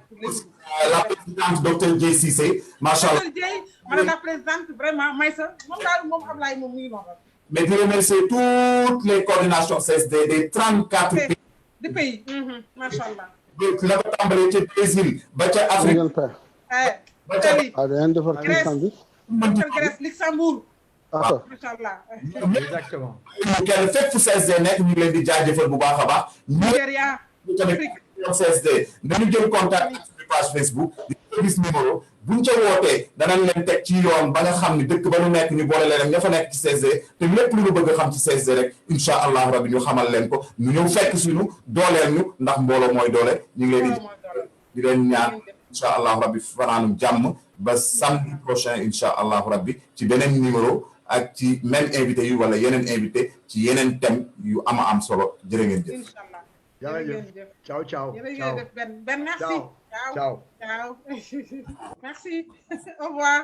présidente docteur Dieye Cissé macha allah docteur Dieye madame la présidente vraiment Maysa moom daal moom Ablaye moom mu ngi noonu mais di remercier toutes les coordinations CSD des 34 pays di pays macha allah. la ko tàmbalee ca Brésil ba ca Afrique ba ca Grèce Luxembourg. macha allah. exactement. kenn fépp fu CSD nekk ñu ngi leen di jaajëfal bu baax a baax. Nigéria. ñu tamit CSD nañu jël contact ak suñu page Facebook di gis numéro buñ ca wootee danañ leen teg ci yoon ba nga xam ni dëkk ba nu nekk ñu boole leen ña fa nekk ci CSD te lépp lu ñu bëgg a xam ci CSD rek incha allah rabbi ñu xamal leen ko ñu ñëw fekk suñu dooleel ñu ndax mbooloo mooy doole ñu ngi leen di leen ñaan incha allah rabbi fanaanum jàmm ba samedi prochain incha allah rabbi ci beneen numéro ak ci même invité yu wala yeneen invité ci yeneen thème yu ama am solo jërë ngeen jëf. jërëjëf ciao ciao. jërëjëf Ben merci. ciao ciao. merci. Au revoir.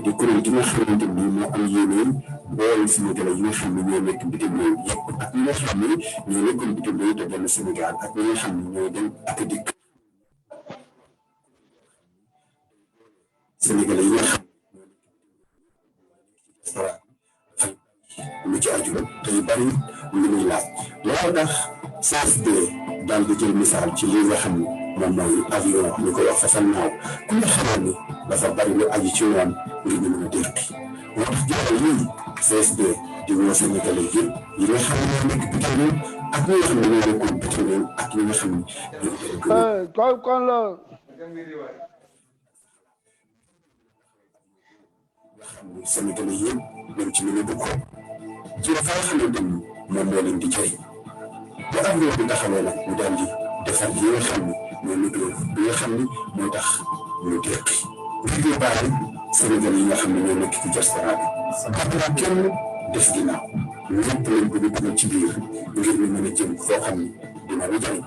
di kuréel gi nga xamante ni moo am yéeneen boole Sénégalais yi nga xam ne ñoo nekk bitim réew yëpp ak ñi nga xam ne ñoo nekkoon bitim réew te dem Sénégal ak ñi nga xam ne ñoo dem ak dikk Sénégalais yi nga xam lu ci aju te yu bari li muy laaj loolu tax CSD daal di jël misaal ci li nga xam ne moom mooy avion ñu koy wax fasal naaw ku nga xamoon ni dafa bari lu aju ci moom ngir ñu mën a déqi moo tax jaral yii CSD di woo Sénégalais yëpp yi nga xam ne ñoo nekk bitim réew ak ñi nga xam ne ñoo nekkoon bitim réew ak ñi nga xam ne Sénégalais yëpp dañ ci mën a dugg ci dafa nga xamante ni moom moo leen di jëriñ bu avion bi taxawee nag mu daal di defar yi nga xam ne mooy météo bi nga xam ne mooy tax ñu déqi ngir yóbbaale Sénégalais yi nga xam ne ñoo nekk ci diaspora bi ba kenn def ginnaaw ñëpp lañ ko dugal ci biir ngir ñu mën a jëm foo xam ne dina la jëriñ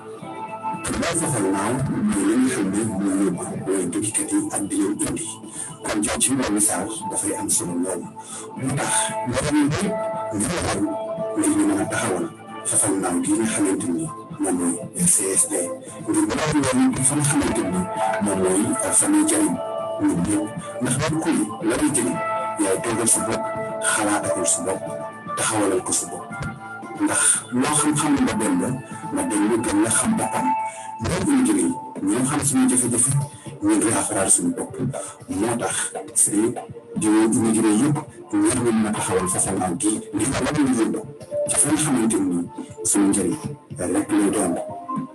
daa fasal naaw mooy li nga xam ne mooy yóbbu mooy dëkkat yi ak di leen indi kon jox ci wàllu message dafay am solo lool moo tax loolu yëpp ngir ñu mën a taxawal fasal naaw gi nga xamante ni moom mooy CSD ngir bu daal loolu fa nga xamante ni moom mooy fa muy jëriñ ñun ñëpp ndax loolu kuy la muy jëriñ yaay toogal sa bopp xalaatakul sa bopp taxawalal ko sa bopp ndax loo xam-xam nga dem nga dem ñu gën la xam boppam loolu ñu jëriñ ñoo xam suñu jafe-jafe ñu ngi affaire suñu bopp moo tax si diwoo immigré yëpp ngir ñu mën a taxawal façon naaw gi ngir la ñu yëndu ci fa nga xamante ni suñu njëriñ rek lay doon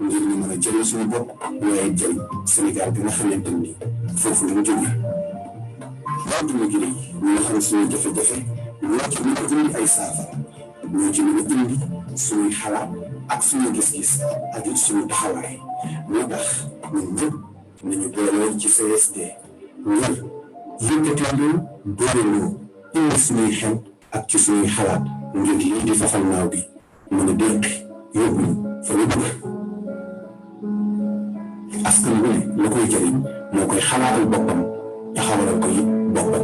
ngir ñu mën a jëriñ suñu bopp waaye jëriñ Sénégal bi nga xamante ni foofu lañ jógee loolu immigré ñu nga xam suñu jafe-jafe ñoo ci mën a indi ay saafara ñoo ci mën a indi suñuy xalaat ak suñu gis-gis ak it suñu taxawaay moo tax ñun ñëpp nañu booloo ci CSD ngir yëkkatandoo booleloo indi suñuy xel ak ci suñuy xalaat ngir lii di fasal naaw bi mën a dénk yóbbu fa ñu bëgg askan wi la koy jëriñ moo koy xalaatal boppam taxawalal ko it boppam